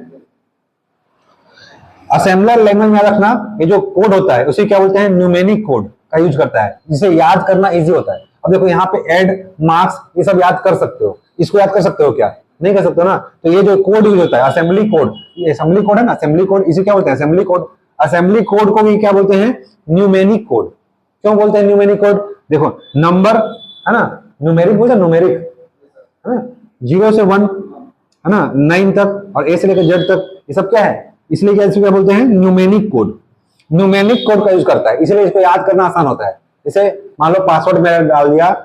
असेंबलर लैंग्वेज में याद रखना, ये जो कोड होता है उसे क्या बोलते हैं, न्यूमेरिक कोड का यूज करता है, जिसे याद करना इजी होता है। अब देखो यहाँ पे ऐड, मार्क्स, ये सब याद कर सकते हो, इसको याद कर सकते हो क्या, नहीं कर सकते हो ना। तो ये जो कोड यूज होता है असेंबली कोड, ये असेंबली कोड है ना, असेंबली कोड, इसे क्या बोलते हैं, असेंबली कोड। असेंबली कोड को भी क्या बोलते हैं, न्यूमेरिक कोड। क्यों बोलते हैं न्यूमेरिक कोड, देखो नंबर है ना, न्यूमेरिक बोलते हैं, न्यूमेरिक है ना, 0 से 1 है ना, 9 तक, और ए से लेकर जेड तक, ये सब क्या है, इसलिए क्या बोलते हैं, न्यूमेरिक कोड। न्यूमेरिक कोड का यूज करता है, इसलिए इसको याद करना आसान होता है। जैसे मान लो पासवर्ड मैंने डाल दिया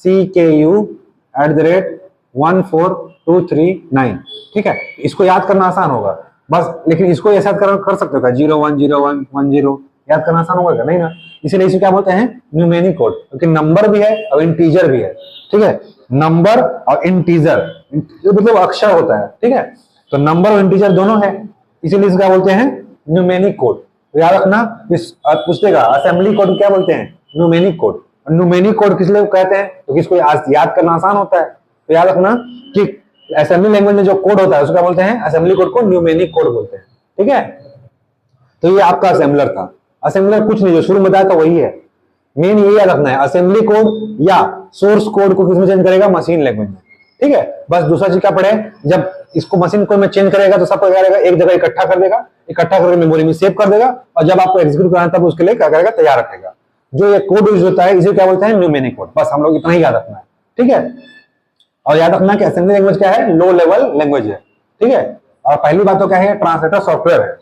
CKU@14239, ठीक है, इसको याद करना आसान होगा बस। लेकिन इसको ऐसा कर सकते हो क्या, 010110 याद करना आसान होगा क्या, नहीं ना। इसीलिए इसे क्या बोलते हैं, न्यूमेरिक कोड, क्योंकि नंबर भी है और इंटीजर भी है, ठीक है। नंबर और इंटीजर मतलब अक्षर होता है, ठीक है, तो नंबर और इंटीजर दोनों है, इसीलिए इसे क्या बोलते हैं, न्यूमेरिक कोड। तो याद रखना, पूछेगा असेंबली कोड क्या बोलते हैं, न्यूमेरिक कोड। न्यूमेरिक कोड किस लिए कहते हैं, तो किसको याद करना आसान होता है। तो याद रखना कि असेंबली लैंग्वेज में जो कोड होता है उसको क्या बोलते हैं, असेंबली कोड को न्यूमेरिक कोड बोलते हैं, ठीक है। तो ये आपका असेंबलर था। असेंबलर कुछ नहीं, जो शुरू में बताया था वही है, मेन यही याद रखना है। असेंबली कोड या सोर्स कोड को किसमें चेंज करेगा, मशीन लैंग्वेज में, ठीक है। बस दूसरा चीज क्या पढ़े, जब इसको मशीन कोड में चेंज करेगा तो सबको क्या करेगा, एक जगह इकट्ठा कर देगा, इकट्ठा करके मेमोरी में सेव कर देगा, और जब आपको एग्जीक्यूट करना तब उसके लिए क्या करेगा, तैयार रखेगा। जो ये कोड यूज होता है इसे क्या बोलते हैं, न्यूमेरिक कोड। बस हम लोग इतना ही याद रखना है, ठीक है। और याद रखना कि असेंबली लैंग्वेज क्या है, लो लेवल लैंग्वेज है, ठीक है। और पहली बात तो क्या है, ट्रांसलेटर सॉफ्टवेयर है,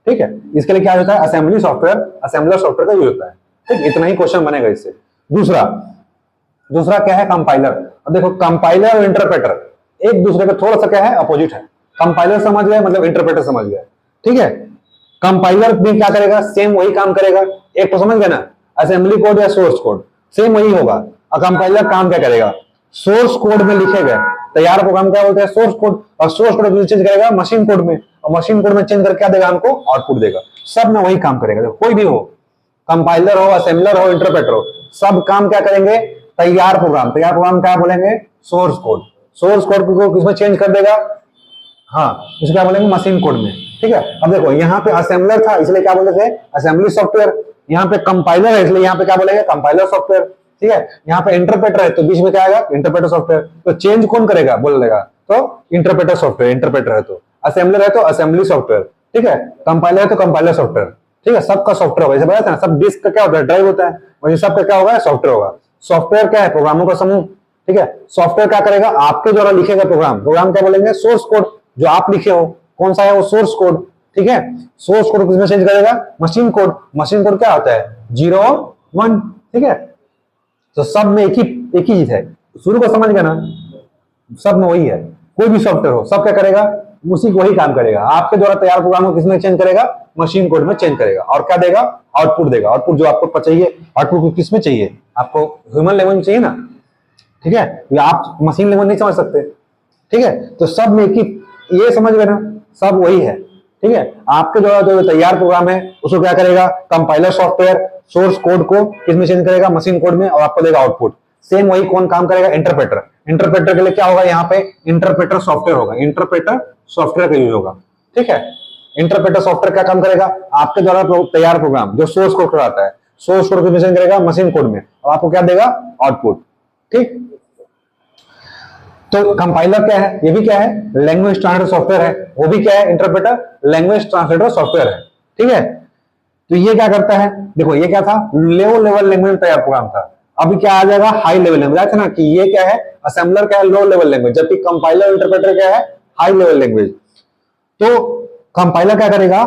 ठीक है। इसके लिए क्या होता है, असेंबली सॉफ्टवेयर, असेंबलर सॉफ्टवेयर का यूज होता है, ठीक। इतना ही क्वेश्चन बनेगा इससे। दूसरा क्या है, कंपाइलर। अब देखो कंपाइलर और इंटरप्रेटर एक दूसरे का थोड़ा सा क्या है, अपोजिट है। कंपाइलर समझ गए मतलब इंटरप्रेटर समझ गए, ठीक है। कंपाइलर भी क्या करेगा, सेम वही काम करेगा। एक तो समझ गए ना, असेंबली कोड या सोर्स कोड सेम वही होगा। और कंपाइलर काम क्या करेगा, सोर्स कोड में लिखे गए तैयार प्रोग्राम क्या बोलते हैं, सोर्स कोड, और सोर्स कोड चेंज करेगा मशीन कोड में, और मशीन कोड में चेंज करके क्या देगा हमको, आउटपुट देगा। सब में वही काम करेगा, कोई भी हो, कंपाइलर हो, असेंबलर हो, इंटरप्रेटर हो, सब काम क्या करेंगे, तैयार प्रोग्राम क्या बोलेंगे, सोर्स कोड। सोर्स कोड को किसमें चेंज कर देगा, हाँ इसे क्या बोलेंगे, मशीन कोड में, ठीक है। अब देखो यहाँ पे असेंबलर था इसलिए क्या बोलते थे, असेंबली सॉफ्टवेयर। यहाँ पे कंपाइलर है इसलिए यहाँ पे क्या बोलेंगे, कंपाइलर सॉफ्टवेयर, ठीक है। यहाँ पे इंटरप्रेटर है तो बीच में क्या आएगा, इंटरप्रेटर सॉफ्टवेयर। तो चेंज कौन करेगा, बोल देगा तो इंटरप्रेटर सॉफ्टवेयर, इंटरप्रेटर है तो, असेंबलर है तो असेंबली सॉफ्टवेयर, ठीक है। कंपाइलर है तो कंपाइलर सॉफ्टवेयर, ठीक है। सबका सॉफ्टवेयर होगा, जैसे बताया था ना, सब डिस्क का क्या होता है, ड्राइव होता है, वही सबका क्या होगा, सॉफ्टवेयर होगा। सॉफ्टवेयर क्या है, प्रोग्रामों का समूह, ठीक है। सॉफ्टवेयर क्या करेगा, आपके द्वारा लिखेगा प्रोग्राम क्या बोलेंगे, सोर्स कोड, जो आप लिखे हो कौन सा है वो, सोर्स कोड, ठीक है। सोर्स कोड किसमें चेंज करेगा, मशीन कोड। मशीन कोड क्या होता है, 0 और 1, ठीक है। तो सब में एक ही चीज है, शुरू को समझ गया ना, सब में वही है। कोई भी सॉफ्टवेयर हो, सब क्या करेगा, उसी को वही काम करेगा। आपके द्वारा तैयार प्रोग्राम को किसमें चेंज करेगा, मशीन कोड में चेंज करेगा, और क्या देगा, आउटपुट देगा। आउटपुट जो आपको चाहिए, आउटपुट किसमें चाहिए, आपको ह्यूमन लैंग्वेज में चाहिए ना, ठीक है। या आप मशीन लैंग्वेज नहीं समझ सकते, ठीक है। तो सब में एक ही, ये समझ गए ना, सब वही है, ठीक है। आपके द्वारा जो तैयार प्रोग्राम है उसको क्या करेगा, कंपाइलर सॉफ्टवेयर सोर्स कोड को किसमें चेंज करेगा, मशीन कोड में, और आपको देगा आउटपुट। सेम वही कौन काम करेगा, इंटरप्रेटर। इंटरप्रेटर के लिए क्या होगा, यहाँ पे इंटरप्रेटर सॉफ्टवेयर होगा, इंटरप्रेटर सॉफ्टवेयर का यूज होगा, ठीक है। इंटरप्रेटर सॉफ्टवेयर क्या काम करेगा, आपके द्वारा तैयार प्रोग्राम जो सोर्स कोड कराता है, सोर्स कोड को चेंज करेगा मशीन कोड में, और आपको क्या देगा, आउटपुट, ठीक। तो कंपाइलर क्या है, ये भी क्या है, लैंग्वेज ट्रांसलेटर सॉफ्टवेयर है। वो भी क्या है, इंटरप्रेटर, लैंग्वेज ट्रांसलेटर सॉफ्टवेयर है, ठीक है। तो ये क्या करता है, देखो ये क्या था, लो लेवल लैंग्वेज में तैयार प्रोग्राम था। अभी क्या आ जाएगा, हाई लेवल लैंग्वेज ना, कि ये क्या है, असेंबलर क्या है, लो लेवल लैंग्वेज, जबकि कंपाइलर इंटरप्रेटर क्या है, हाई लेवल लैंग्वेज। तो कंपाइलर क्या करेगा,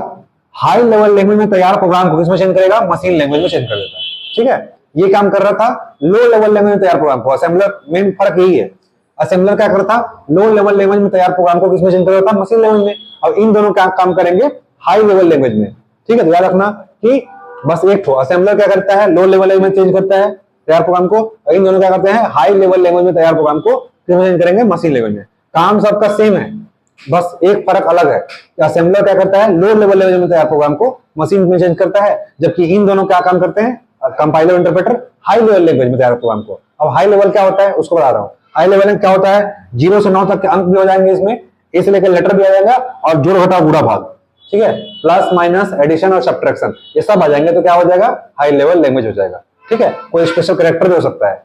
हाई लेवल लैंग्वेज में तैयार प्रोग्राम को किसमें चेंज करेगा, मशीन लैंग्वेज में चेंज कर देता है, ठीक है। ये काम कर रहा था लो लेवल लैंग्वेज में तैयार प्रोग्राम को, असेंबलर, मेन फर्क यही है। असेंबलर क्या करता, लो लेवल लैंग्वेज में तैयार प्रोग्राम को किसमें चेंज कर देता, मशीन लैंग्वेज में। और इन दोनों क्या काम करेंगे, हाई लेवल लैंग्वेज में, ठीक है। तो याद रखना कि बस एक ठो असेंबलर क्या करता है, लो लेवल लैंग्वेज में चेंज करता है तैयार प्रोग्राम को, और इन दोनों क्या करते हैं, हाई लेवल लैंग्वेज में तैयार प्रोग्राम को किसमें चेंज करेंगे, मशीन लैंग्वेज में। काम सबका सेम है, बस एक फर्क अलग है। असेंबलर क्या करता है, लो लेवल लैंग्वेज में तैयार प्रोग्राम को मशीन में चेंज करता है, जबकि इन दोनों क्या काम करते हैं, compiler interpreter high level language में तैयार प्रोग्राम को। अब हाई लेवल क्या होता है उसको बता रहा हूँ। हाई लेवल में क्या होता है, 0 से 9 तक के अंक भी हो जाएंगे इसमें, ए से लेकर लेटर भी आ जाएगा, और जोड़ घटाव गुणा भाग, ठीक है, प्लस माइनस एडिशन और सब्ट्रैक्शन ये सब आ जाएंगे तो क्या हो जाएगा, हाई लेवल लैंग्वेज हो जाएगा। ठीक है, कोई स्पेशल कैरेक्टर भी हो सकता है,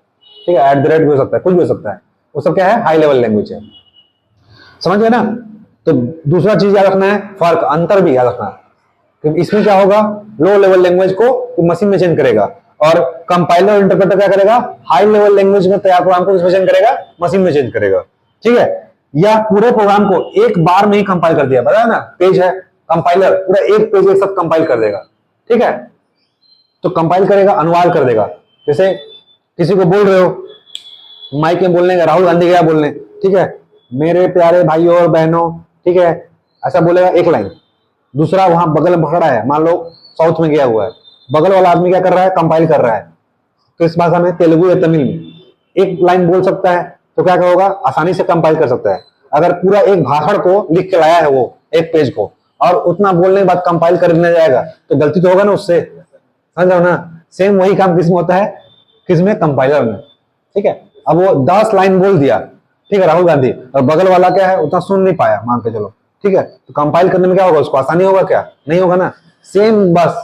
ठीक है, एट द रेट भी हो सकता है, कुछ भी हो सकता है, वो सब क्या है, हाई लेवल लैंग्वेज है। समझ गए ना। तो दूसरा चीज याद रखना है, फर्क अंतर भी याद रखना है कि इसमें क्या होगा, लो लेवल लैंग्वेज को मशीन में चेंज करेगा और कंपाइलर और इंटरप्रेटर क्या करेगा, हाई लेवल लैंग्वेज में तैयार प्रोग्राम को किसमें चेंज करेगा, मशीन में चेंज करेगा। ठीक है, या पूरे प्रोग्राम को एक बार में ही कंपाइल कर दिया, बताया ना, पेज है, कंपाइलर पूरा एक पेज एक साथ कंपाइल कर देगा। ठीक है, तो कंपाइल करेगा, अनुवाद कर देगा। जैसे किसी को बोल रहे हो माइक में बोलने का, राहुल गांधी गया बोलने, ठीक है, मेरे प्यारे भाइयों और बहनों, ठीक है, ऐसा बोलेगा एक लाइन। दूसरा वहां बगल में खड़ा है, मान लो साउथ में गया हुआ है, बगल वाला आदमी क्या कर रहा है, कंपाइल कर रहा है, तो इस भाषा में, तेलुगु या तमिल में एक लाइन बोल सकता है, तो क्या होगा, आसानी से कंपाइल कर सकता है। अगर पूरा एक भाषण को लिख के लाया है वो एक पेज को, और उतना बोलने के बाद कंपाइल करने जाएगा तो गलती तो होगा ना उससे, समझ रहे हो ना। सेम वही काम किसमें होता है, किसमें, कंपाइलर में। ठीक है, अब वो 10 लाइन बोल दिया, ठीक है, राहुल गांधी, और बगल वाला क्या है, उतना सुन नहीं पाया, मान के चलो, ठीक है, तो कंपाइल करने में क्या होगा, उसको आसानी होगा क्या, नहीं होगा ना। सेम बस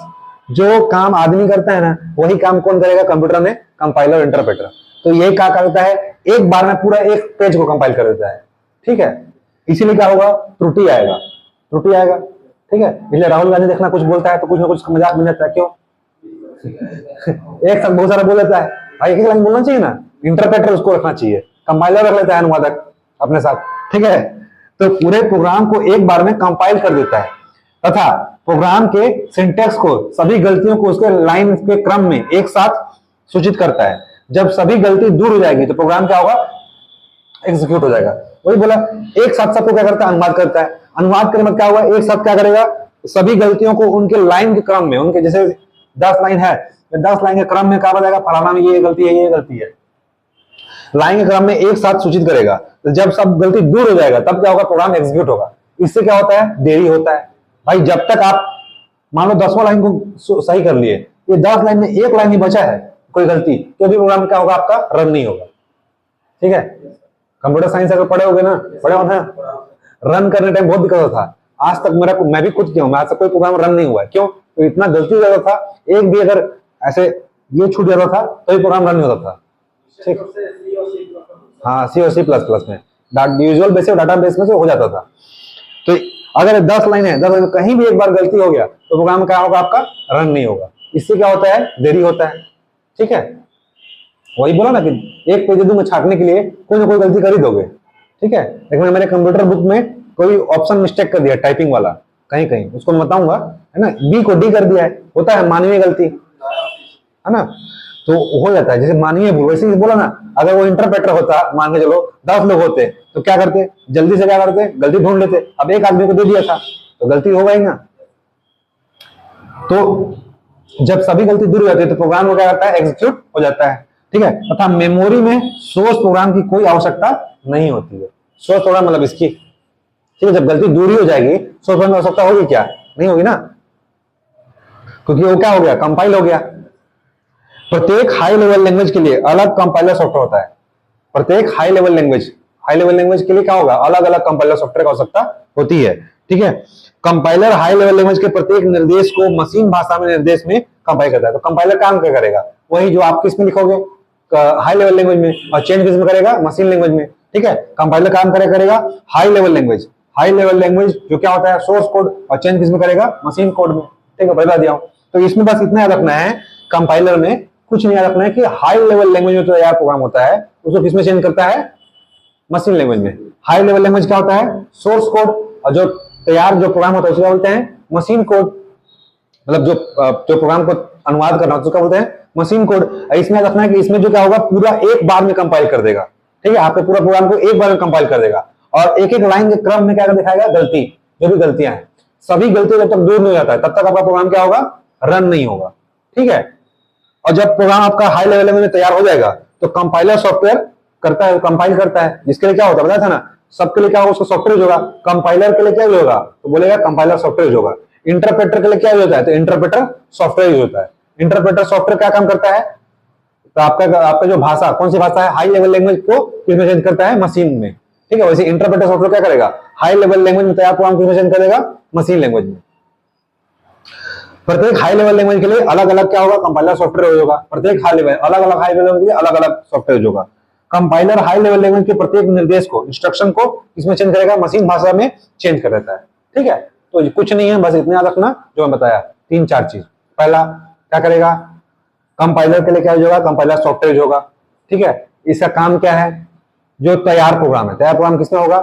जो काम आदमी करता है ना, वही काम कौन करेगा, कंप्यूटर में, कंपाइलर इंटरप्रेटर। तो यही क्या करता है, एक बार में पूरा एक पेज को कंपाइल कर देता है। ठीक है, इसीलिए क्या होगा, त्रुटि आएगा, त्रुटि आएगा। ठीक है, इसलिए राहुल गांधी देखना कुछ बोलता है तो कुछ ना कुछ मजाक बन जाता है, क्यों एक साथ बहुत सारा बोल देता है, भाई एक लाइन बोलना चाहिए ना, इंटरप्रेटर उसको रखना चाहिए, कंपाइलर रख लेता है अनुवादक अपने साथ। ठीक है, तो पूरे प्रोग्राम को एक बार में कंपाइल कर देता है तथा प्रोग्राम के सिंटैक्स को, सभी गलतियों को उसके लाइन के क्रम में एक साथ सूचित करता है। जब सभी गलती दूर हो जाएगी तो प्रोग्राम क्या होगा, एग्जीक्यूट हो जाएगा। वही बोला, एक साथ सबको क्या करता है, अनुवाद करता है। अनुवाद करने में क्या हुआ, एक साथ क्या करेगा, सभी गलतियों को उनके लाइन के क्रम में, उनके जैसे 10 लाइन है, 10 लाइन के क्रम में क्या बताएगा, फलाना में ये गलती है, ये गलती है, लाइन के क्रम में एक साथ सूचित करेगा। तो जब सब गलती दूर हो जाएगा तब क्या होगा, प्रोग्राम एग्जीक्यूट होगा। इससे क्या होता है, देरी होता है। भाई जब तक आप मान लो 10वां लाइन को सही कर लिए, ये 10 लाइन में एक लाइन ही बचा है कोई गलती, तो भी प्रोग्राम क्या होगा, आपका रन नहीं होगा। ठीक है, कंप्यूटर साइंस अगर पढ़े होगे ना, पढ़े हो ना, रन करने टाइम बहुत दिक्कत होता था। आज तक मैं भी खुद किया हूं, आज तक कोई प्रोग्राम रन नहीं हुआ है। क्यों, तो इतना गलती हो जाता था, एक भी अगर ऐसे ये छूट जाता था तो ये प्रोग्राम रन नहीं होता था। ठीक, हाँ, सी और C++ में यूजुअल बेसिक डाटाबेस में से हो जाता था। तो अगर 10 लाइन है, 10 लाइन कहीं भी एक बार गलती हो गया तो प्रोग्राम क्या होगा, आपका रन नहीं होगा। इससे क्या होता है, देरी होता है। ठीक है, वही बोला ना कि एक पेज दूंगा छाटने के लिए, कोई ना कोई गलती कर ही दोगे। ठीक है, लेकिन मेरे कंप्यूटर बुक में कोई ऑप्शन मिस्टेक कर दिया, टाइपिंग वाला, कहीं कहीं उसको मैं बताऊंगा, है ना, बी को डी कर दिया है, होता है मानवीय गलती, है ना, तो हो जाता है, जैसे मानवीय भूल। वैसे ही बोला ना, अगर वो इंटरप्रेटर होता, मान के चलो 10 लोग होते तो क्या करते, जल्दी से क्या करते, गलती ढूंढ लेते। अब एक आदमी को दे दिया था तो गलती होगा ही ना। तो जब सभी गलती दूर हो जाती है तो प्रोग्राम को क्या करता है, एग्जीक्यूट हो जाता है। ठीक है, तथा मेमोरी में सोर्स प्रोग्राम की कोई आवश्यकता नहीं होती है। सोर्स प्रोग्राम मतलब इसकी, ठीक है, जब गलती दूर ही हो जाएगी, सोर्स प्रोग्राम की आवश्यकता होगी क्या, नहीं होगी ना, क्योंकि वो क्या हो गया, कंपाइल हो गया। प्रत्येक हाई लेवल लैंग्वेज के लिए अलग कंपाइलर सॉफ्टवेयर होता है। प्रत्येक हाई लेवल लैंग्वेज के लिए क्या होगा, अलग अलग कंपाइलर सॉफ्टवेयर की आवश्यकता होती है। ठीक है, कंपाइलर हाई लेवल लैंग्वेज के प्रत्येक निर्देश को मशीन भाषा में निर्देश में कंपाइल करता है। तो कंपाइलर काम क्या करेगा, वही जो आप किस में लिखोगे, हाई लेवल लैंग्वेज में, और चेंज किस में करेगा, मशीन लैंग्वेज में। ठीक है, कंपाइलर काम करेगा हाई लेवल लैंग्वेज जो क्या होता है, सोर्स कोड, और चेंज किस में करेगा, मशीन कोड में। ठीक है, बता दिया हूं। तो इसमें बस इतना याद रखना है, कंपाइलर में कुछ नहीं याद रखना है कि हाई लेवल लैंग्वेज में तो तैयार प्रोग्राम होता है, उसको किसमें चेंज करता है, मशीन लैंग्वेज में। हाई लेवल लैंग्वेज क्या होता है, सोर्स कोड, और जो तैयार जो प्रोग्राम होता है उसको बोलते हैं मशीन कोड, मतलब जो प्रोग्राम को अनुवाद करना होता है उसको बोलते हैं मशीन कोड। इसमें रखना है कि इसमें जो क्या होगा, पूरा एक बार में कंपाइल कर देगा। ठीक है, आपके पूरा प्रोग्राम को एक बार में कंपाइल कर देगा, और एक एक लाइन के क्रम में क्या दिखाएगा, गलती, जो भी गलतियां हैं, सभी गलतियां जब तक दूर नहीं हो जाता है तब तक आपका प्रोग्राम क्या होगा, रन नहीं होगा। ठीक है, और जब प्रोग्राम आपका हाई लेवल में तैयार हो जाएगा तो कंपाइलर सॉफ्टवेयर करता है, कंपाइल करता है, जिसके लिए क्या होता है बताया था ना, सबके लिए क्या होगा, उसका सॉफ्टवेयर होगा। कंपाइलर के लिए क्या होगा, तो बोलेगा कंपाइलर सॉफ्टवेयर होगा। इंटरप्रेटर के लिए क्या होता है, तो इंटरप्रेटर सॉफ्टवेयर होता है। इंटरप्रेटर सॉफ्टवेयर क्या काम करता है, तो आपका जो भाषा, कौन सी भाषा है, हाई लेवल लैंग्वेज को किसमें चेंज करता है, मशीन में। ठीक है, वैसे इंटरप्रेटर सॉफ्टवेयर क्या करेगा, हाई लेवल लैंग्वेज में तैयार प्रोग्राम किसमें चेंज करेगा, मशीन लैंग्वेज में। प्रत्येक हाई लेवल लैंग्वेज के लिए अलग अलग क्या होगा, कंपाइलर सॉफ्टवेयर होगा। प्रत्येक हाई लेवल अलग अलग हाई लेवल के लिए अलग अलग सॉफ्टवेयर होगा। कंपाइलर हाई लेवल लैंग्वेज के प्रत्येक निर्देश को, इंस्ट्रक्शन को इसमें चेंज करेगा, मशीन भाषा में चेंज कर देता है। ठीक है, तो कुछ नहीं है, बस इतना याद रखना जो मैं बताया, 3-4 चीज। पहला क्या करेगा, कंपाइलर के लिए क्या होगा, कंपाइलर सॉफ्टवेयर होगा। ठीक है, इसका काम क्या है, जो तैयार प्रोग्राम है, तैयार प्रोग्राम किसमें होगा,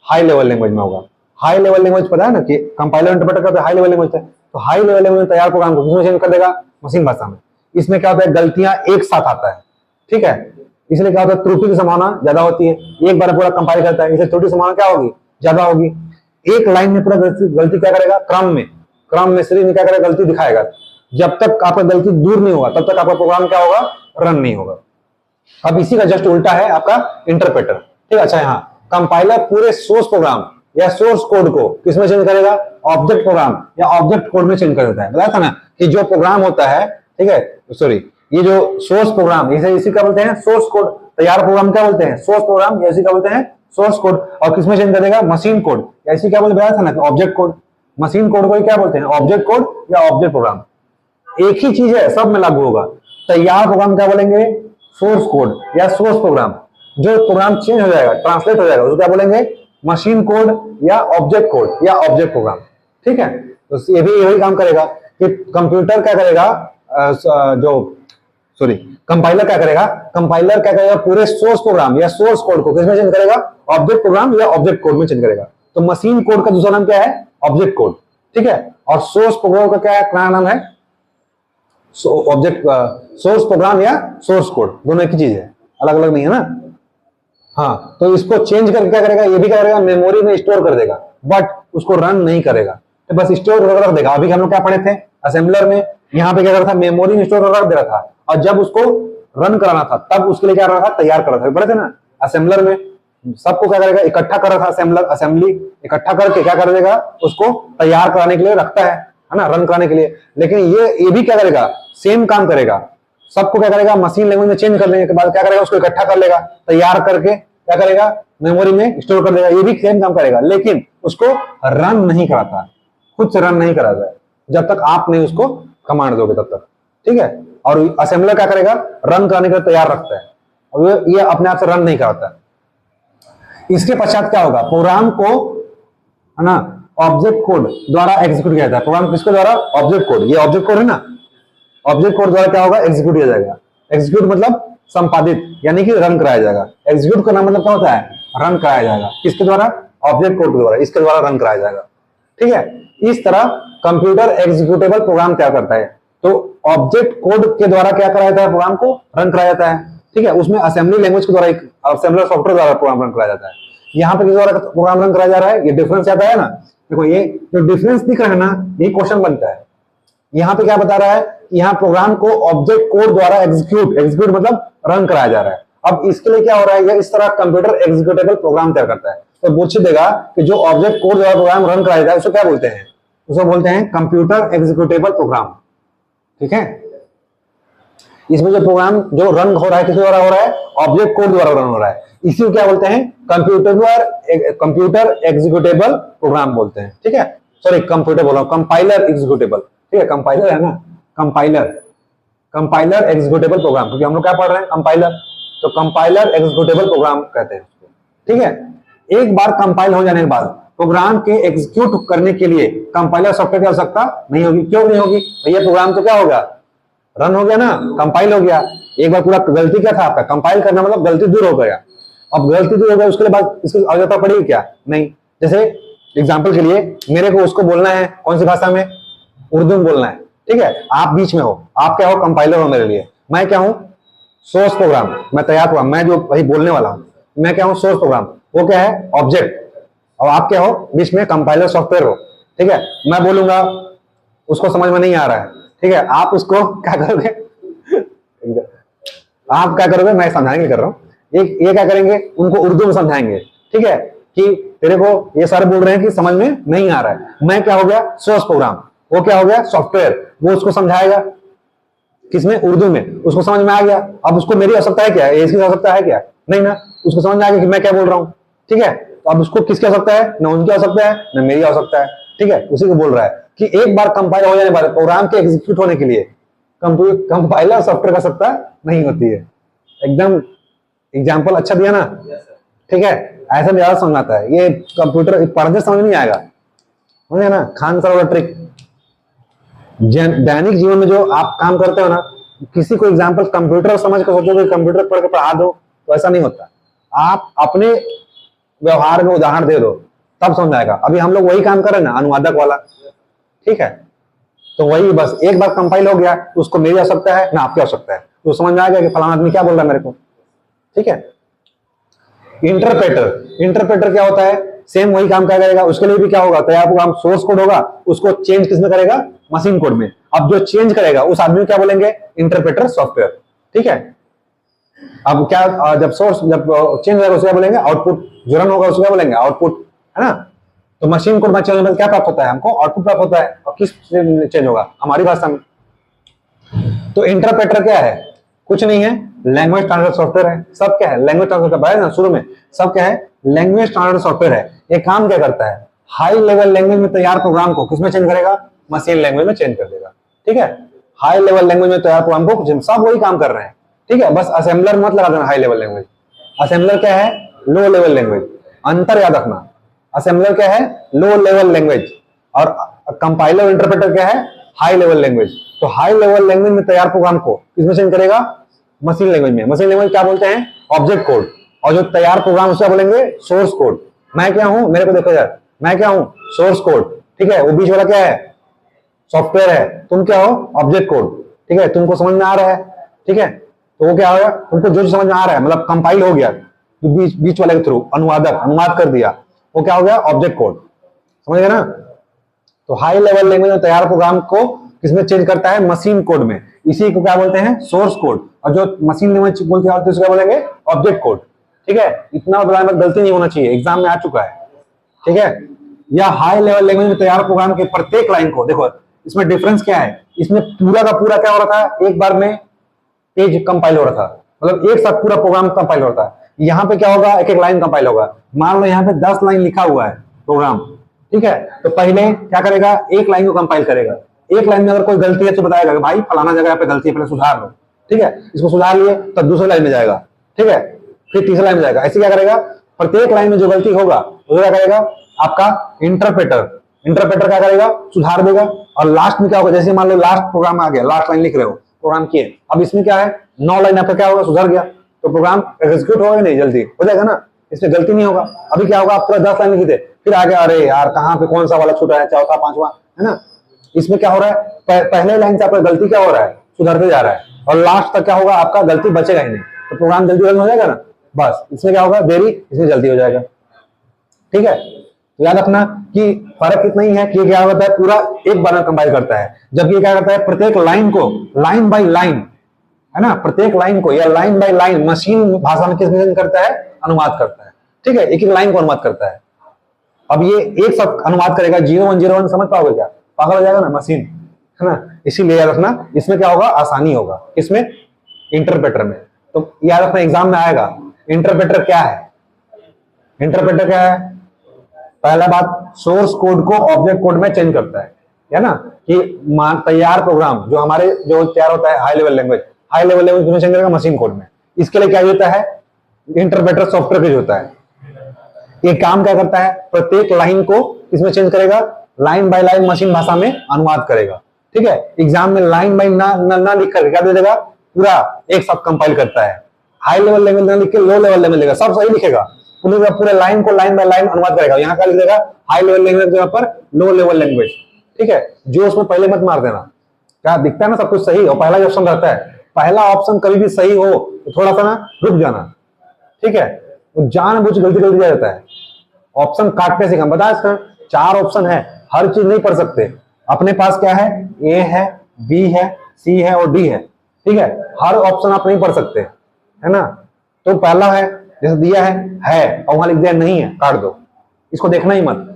हाई लेवल लैंग्वेज में होगा। हाई लेवल लैंग्वेज पता है ना कि कंपाइलर इंटरप्रेटर का हाई लेवल लैंग्वेज है, तो हाई लेवल लैंग्वेज तैयार प्रोग्राम को किसमें चेंज कर देगा, मशीन भाषा में। इसमें क्या होता है, गलतियां एक साथ आता है। ठीक है, इसलिए क्या होता है, त्रुटि की संभावना ज्यादा होती है। एक बार पूरा कंपाइल करता है, इसलिए त्रुटि की संभावना क्या होगी, ज्यादा होगी। एक लाइन में पूरा गलती क्या करेगा, क्रम में सीरीज में क्या करेगा, गलती दिखाएगा। जब तक आपका गलती दूर नहीं होगा तब तक आपका प्रोग्राम क्या होगा, रन नहीं होगा। अब इसी का जस्ट उल्टा है आपका इंटरप्रेटर। ठीक है, अच्छा यहाँ कंपाइलर पूरे सोर्स प्रोग्राम या सोर्स कोड को किसमें चेंज करेगा, ऑब्जेक्ट प्रोग्राम या ऑब्जेक्ट कोड में चेंज कर देता है। बताया था ना कि जो प्रोग्राम होता है, ठीक है, सॉरी, ये जो सोर्स प्रोग्राम, इसी का बोलते हैं सोर्स कोड। तैयार प्रोग्राम क्या बोलते हैं, सोर्स प्रोग्राम, या इसी का बोलते हैं सोर्स कोड। और किसमें चेंज कर देगा, मशीन कोड, या इसी क्या बोलते बताया था ना, ऑब्जेक्ट कोड। मशीन कोड को क्या बोलते हैं, ऑब्जेक्ट कोड या ऑब्जेक्ट प्रोग्राम। एक ही चीज है, सब में लागू होगा। तैयार प्रोग्राम क्या बोलेंगे, सोर्स कोड या सोर्स प्रोग्राम। जो प्रोग्राम चेंज हो जाएगा, ट्रांसलेट हो जाएगा, उसको क्या बोलेंगे, मशीन कोड या ऑब्जेक्ट कोड या ऑब्जेक्ट प्रोग्राम। ठीक है, तो ये भी यही काम करेगा कि कंप्यूटर क्या करेगा, कंपाइलर क्या करेगा, पूरे सोर्स प्रोग्राम या सोर्स कोड को किसमें चेंज करेगा, ऑब्जेक्ट प्रोग्राम या ऑब्जेक्ट कोड में चेंज करेगा। तो मशीन कोड का दूसरा नाम क्या है, ऑब्जेक्ट कोड। ठीक है, और सोर्स प्रोग्राम का क्या नाम है, ऑब्जेक्ट, सोर्स प्रोग्राम या सोर्स कोड, दोनों एक ही चीज है, अलग अलग नहीं है ना। हाँ, तो इसको चेंज करके क्या करेगा, ये भी क्या करेगा, मेमोरी में स्टोर कर देगा, बट उसको रन नहीं करेगा, तो बस स्टोर कर रख देगा। अभी हम लोग क्या पढ़े थे असेंबलर में, यहाँ पे क्या कर रहा था, मेमोरी में स्टोर कर रख दे रहा था, और जब उसको रन कराना था तब उसके लिए क्या कर रहा था, तैयार कर रहा था। पढ़े थे ना असेंबलर में, सबको क्या करेगा, इकट्ठा कर रहा था, असेंबली इकट्ठा करके क्या कर देगा, उसको तैयार कराने के लिए रखता है ना, रन कराने के लिए। लेकिन ये भी क्या करेगा, सेम काम करेगा, सबको क्या करेगा, मशीन लैंग्वेज में चेंज करने के बाद क्या करेगा, उसको इकट्ठा कर लेगा, तैयार करके क्या करेगा, मेमोरी में स्टोर कर देगा। ये भी सेम काम करेगा, लेकिन उसको रन नहीं कराता, खुद से रन नहीं कराता है, जब तक आप नहीं उसको कमांड दोगे तब तक। ठीक है, और असेंबलर क्या करेगा, रन कराने के लिए तैयार रखता है, और ये अपने आप से रन नहीं कराता। इसके पश्चात क्या होगा, प्रोग्राम को, है ना, ऑब्जेक्ट कोड द्वारा एग्जीक्यूट किया जाता है। प्रोग्राम किसके द्वारा, ऑब्जेक्ट कोड, ये ऑब्जेक्ट कोड है ना, ऑब्जेक्ट कोड द्वारा क्या होगा, एग्जीक्यूट किया जाएगा। एग्जीक्यूट मतलब संपादित, यानी कि रन कराया जाएगा। एग्जीक्यूट करना मतलब क्या होता है, रन कराया जाएगा। किसके द्वारा, ऑब्जेक्ट कोड के द्वारा, इसके द्वारा रन कराया जाएगा। ठीक है, इस तरह कंप्यूटर एग्जीक्यूटेबल प्रोग्राम क्या करता है, तो ऑब्जेक्ट कोड के द्वारा क्या कराया जाता है, प्रोग्राम को रन कराया जाता है। ठीक है, उसमें असेंबली लैंग्वेज के द्वारा, एक असेंबलर सॉफ्टवेयर द्वारा प्रोग्राम रन कराया जाता है। यहाँ पे किस द्वारा प्रोग्राम रन कराया जा रहा है, ये डिफरेंस आता है ना। देखो ये जो डिफरेंस दिख रहा है ना, ये क्वेश्चन बनता है। यहाँ पे क्या बता रहा है, यहाँ प्रोग्राम को ऑब्जेक्ट कोड द्वारा एग्जीक्यूट मतलब रन कराया जा रहा है। अब इसके लिए क्या हो रहा है, इस तरह कंप्यूटर एग्जीक्यूटेबल प्रोग्राम तैयार करता है। तो पूछ देगा कि जो ऑब्जेक्ट कोड द्वारा प्रोग्राम रन कराया जाए उसको क्या बोलते हैं, उसको बोलते हैं कंप्यूटर एग्जीक्यूटेबल प्रोग्राम। ठीक है, इसमें जो प्रोग्राम जो रन हो रहा है किसके द्वारा हो रहा है, ऑब्जेक्ट कोड द्वारा रन हो रहा है। इसी को क्या बोलते हैं, कंप्यूटर एग्जीक्यूटेबल प्रोग्राम बोलते हैं। ठीक है, सॉरी कंप्यूटर बोल रहा हूं, कंपाइलर एग्जीक्यूटेबल। ठीक है, कंपाइलर है ना, कंपाइलर एग्जीक्यूटेबल प्रोग्राम, क्योंकि हम लोग क्या पढ़ रहे हैं, कंपाइलर, तो कंपाइलर एग्जीक्यूटेबल प्रोग्राम कहते हैं उसको। ठीक है, एक बार कंपाइल हो जाने के बाद प्रोग्राम के एग्जीक्यूट करने के लिए कंपाइलर सॉफ्टवेयर की आवश्यकता नहीं होगी। क्यों नहीं होगी, भैया प्रोग्राम तो क्या होगा, रन हो गया ना, कंपाइल हो गया। एक बार पूरा गलती क्या था आपका, कंपाइल करना मतलब गलती दूर हो गया। अब गलती दूर हो गया, उसके बाद इसकी आवश्यकता पड़ेगी क्या, नहीं। जैसे एग्जाम्पल के लिए मेरे को उसको बोलना है, कौन सी भाषा में, उर्दू में बोलना है। ठीक है, आप बीच में हो, आप क्या हो, कंपाइलर हो मेरे लिए, मैं क्या हूं, सोर्स प्रोग्राम, मैं तैयार प्रोग्राम, मैं जो वही बोलने वाला हूं, मैं क्या हूं, सोर्स प्रोग्राम, वो क्या है, ऑब्जेक्ट, और आप क्या हो, बीच में कंपाइलर सॉफ्टवेयर हो। ठीक है, मैं बोलूंगा, उसको समझ में नहीं आ रहा है, ठीक है, आप उसको क्या करोगे आप क्या करोगे, मैं समझाने कर रहा हूं, एक ये क्या करेंगे, उनको उर्दू में समझाएंगे। ठीक है, कि तेरे को ये सर बोल रहे हैं कि समझ में नहीं आ रहा है, मैं क्या हो गया, सोर्स प्रोग्राम, वो क्या हो गया, सॉफ्टवेयर, वो उसको समझाएगा किसमें, उर्दू में, उसको समझ में आ गया। अब उसको मेरी आवश्यकता है क्या, इसकी आवश्यकता है क्या, नहीं ना, उसको समझ में आ गया कि मैं क्या बोल रहा हूं। ठीक है, तो अब उसको किसकी आवश्यकता है, ना उनकी आवश्यकता है ना मेरी आवश्यकता है। ठीक है, उसी को बोल रहा है कि एक बार कंपाइल हो जाने बाद प्रोग्राम के एग्जीक्यूट होने के लिए कंपाइलर सॉफ्टवेयर का सत्ता नहीं होती है। एकदम एग्जाम्पल अच्छा दिया ना? ठीक है, ऐसा ज्यादा समझ आता है। ये कंप्यूटर पढ़ने समझ नहीं आएगा, समझे ना? खान सर वाला ट्रिक। दैनिक जीवन में जो आप काम करते हो ना, किसी को एग्जाम्पल कंप्यूटर समझ कर सोचोगे कंप्यूटर पढ़ के पढ़ा दो, तो ऐसा नहीं होता। आप अपने व्यवहार में उदाहरण दे दो, तब समझ आएगा। अभी हम लोग वही काम कर रहे हैं ना, अनुवादक वाला, ठीक है? तो वही बस एक बार कंपाइल हो गया तो उसको मेरी आवश्यकता है ना आपकी आवश्यकता है, तो समझ में आ गया कि फलाना आदमी क्या बोल रहा है मेरे को, ठीक है? इंटरप्रेटर क्या होता है? सेम वही काम क्या करेगा, उसके लिए भी क्या होगा, तैयार प्रोग्राम सोर्स कोड होगा, उसको चेंज किसमें करेगा? मशीन कोड में। अब जो चेंज करेगा उस आदमी को क्या बोलेंगे? इंटरप्रेटर सॉफ्टवेयर, ठीक है? अब क्या, जब चेंज होगा उसको क्या बोलेंगे? आउटपुट। जो रन होगा उसको क्या बोलेंगे? आउटपुट, है ना? तो मशीन कोड में चेंज होने पर क्या प्राप्त होता है? हमको आउटपुट प्राप्त होता है। और किस चेंज होगा? हमारी भाषा में। तो इंटरप्रेटर क्या है? कुछ नहीं है, लैंग्वेज ट्रांसलेटर सॉफ्टवेयर है। सब क्या है? लैंग्वेज ट्रांसलेटर बताया ना शुरू में। सब क्या है? लैंग्वेज ट्रांसलेटर सॉफ्टवेयर है। ये काम क्या करता है? हाई लेवल लैंग्वेज में तैयार प्रोग्राम को किसमें चेंज करेगा? मशीन लैंग्वेज में चेंज कर देगा, ठीक है? हाई लेवल लैंग्वेज में तैयार प्रोग्राम को सब वही काम कर रहे हैं, ठीक है? बस असेंबलर मत लगा देना हाई लेवल लैंग्वेज। असेंबलर क्या है? Low level language. अंतर याद रखना, असेंबलर क्या है? लो लेवल लैंग्वेज, और कंपाइलर इंटरप्रेटर क्या है? High level language. तो हाई लेवल लैंग्वेज में तैयार प्रोग्राम को किसमें चेंज करेगा? मशीन लैंग्वेज में। मशीन लैंग्वेज क्या बोलते हैं? Object code. और जो तैयार प्रोग्राम उसका बोलेंगे सोर्स कोड। मैं क्या हूं? मेरे को देखो यार, मैं क्या हूं? सोर्स कोड, ठीक है? वो बीच वाला क्या है? सॉफ्टवेयर है। तुम क्या हो? ऑब्जेक्ट कोड, ठीक है? तुमको समझ में आ रहा है, ठीक है? तो वो क्या होगा? तुमको जो समझ में आ रहा है, मतलब कंपाइल हो गया तो बीच वाले के थ्रू अनुवाद कर दिया, वो क्या हो गया? Object code. समझ गए ना? तो हाई लेवल लैंग्वेज में तैयार प्रोग्राम को किसमें चेंज करता है? मशीन कोड में। इसी को क्या बोलते हैं? Source code. और जो मशीन लैंग्वेज बोलते हैं उसको क्या बोलेंगे? ऑब्जेक्ट कोड, ठीक है? इतना बताने में गलती नहीं होना चाहिए, एग्जाम में आ चुका है, ठीक है? या हाई लेवल लैंग्वेज में तैयार प्रोग्राम के प्रत्येक लाइन को देखो, इसमें डिफरेंस क्या है? इसमें पूरा का पूरा क्या हो रहा था? एक बार में पेज कंपाइल हो रहा था, मतलब एक साथ पूरा प्रोग्राम कंपाइल हो रहा था। यहाँ पे क्या होगा? एक एक लाइन कंपाइल होगा। मान लो यहाँ पे 10 लाइन लिखा हुआ है प्रोग्राम, ठीक है? तो पहले क्या करेगा? एक लाइन को कंपाइल करेगा। एक लाइन में अगर कोई गलती है तो बताएगा कि भाई फलाना जगह पे गलती है, पहले सुधार लो, ठीक है? इसको सुधार लिए तब दूसरी लाइन में जाएगा, ठीक है? फिर तीसरी लाइन में जाएगा। ऐसे क्या करेगा? प्रत्येक लाइन में जो गलती होगा वो क्या करेगा? आपका इंटरप्रेटर क्या करेगा? सुधार देगा। और लास्ट में क्या होगा? जैसे मान लो लास्ट प्रोग्राम आ गया, लास्ट लाइन लिख रहे हो, प्रोग्राम किए, अब इसमें क्या है? 9 लाइन आपका क्या होगा? सुधर गया, तो प्रोग्राम एग्जीक्यूट होगा नहीं, जल्दी हो जाएगा ना, इसमें गलती नहीं होगा। अभी क्या होगा? आप पूरा 10 लाइन लिखे थे, फिर आगे अरे यार कहाँ पे कौन सा वाला छूटा है, चौथा पांचवा, है ना? इसमें क्या हो रहा है? पहले लाइन से आपका गलती क्या हो रहा है? सुधरते जा रहा है। और लास्ट तक क्या होगा? आपका गलती बचेगा ही नहीं, तो प्रोग्राम जल्दी रन हो जाएगा ना। बस इसमें क्या होगा? देरी, इसमें जल्दी हो जाएगा, ठीक है? तो याद रखना कि फर्क इतना ही है कि क्या होता है? पूरा एक बार में कंपाइल करता है, जबकि क्या करता है? प्रत्येक लाइन को लाइन बाय लाइन, है ना, प्रत्येक लाइन को या लाइन बाय लाइन मशीन भाषा में किस करता है? अनुवाद करता है, ठीक है? एक एक लाइन को अनुवाद करता है। अब ये एक सब अनुवाद करेगा, 0101 समझ पाओगे क्या? पागल हो जाएगा ना मशीन, है ना? इसीलिए याद रखना, इसमें क्या होगा? आसानी होगा। इसमें इंटरप्रेटर में। तो याद रखना एग्जाम में आएगा, इंटरप्रेटर क्या है? इंटरप्रेटर क्या है? पहला बात, सोर्स कोड को ऑब्जेक्ट कोड में चेंज करता है ना? कि तैयार प्रोग्राम जो हमारे जो तैयार होता है हाई लेवल लैंग्वेज में चेंज करेगा मशीन कोड में। इसके लिए क्या होता है? इंटरप्रेटर सॉफ्टवेयर पेज होता है। ये काम क्या करता है? प्रत्येक लाइन को इसमें चेंज करेगा, लाइन बाय लाइन मशीन भाषा में अनुवाद करेगा, ठीक है? एग्जाम में लाइन बाय ना लिख कर क्या दे देगा? पूरा एक साथ कंपाइल करता है। हाई लेवल लैंग्वेज ना लिख के लो लेवल लैंग्वेज लेगा, सब सही लिखेगा, पूरे लाइन को लाइन बाय लाइन अनुवाद करेगा। यहाँ का लिख देगा हाई लेवल लैंग्वेज के पर लो लेवल लैंग्वेज, ठीक है? जो उसमें पहले मत मार देना, क्या दिखता है ना सब कुछ सही, और पहला ऑप्शन रहता है। पहला ऑप्शन कभी भी सही हो तो थोड़ा सा ना रुक जाना, ठीक है? वो जानबूझ गलती दिया जाता है। ऑप्शन काटने से कम बता, इसका 4 ऑप्शन है, हर चीज नहीं पढ़ सकते। अपने पास क्या है? ए है, बी है, सी है और डी है, ठीक है? हर ऑप्शन आप नहीं पढ़ सकते, है ना? तो पहला है जैसे दिया है और वहां लिख दिया नहीं है, काट दो, इसको देखना ही मत।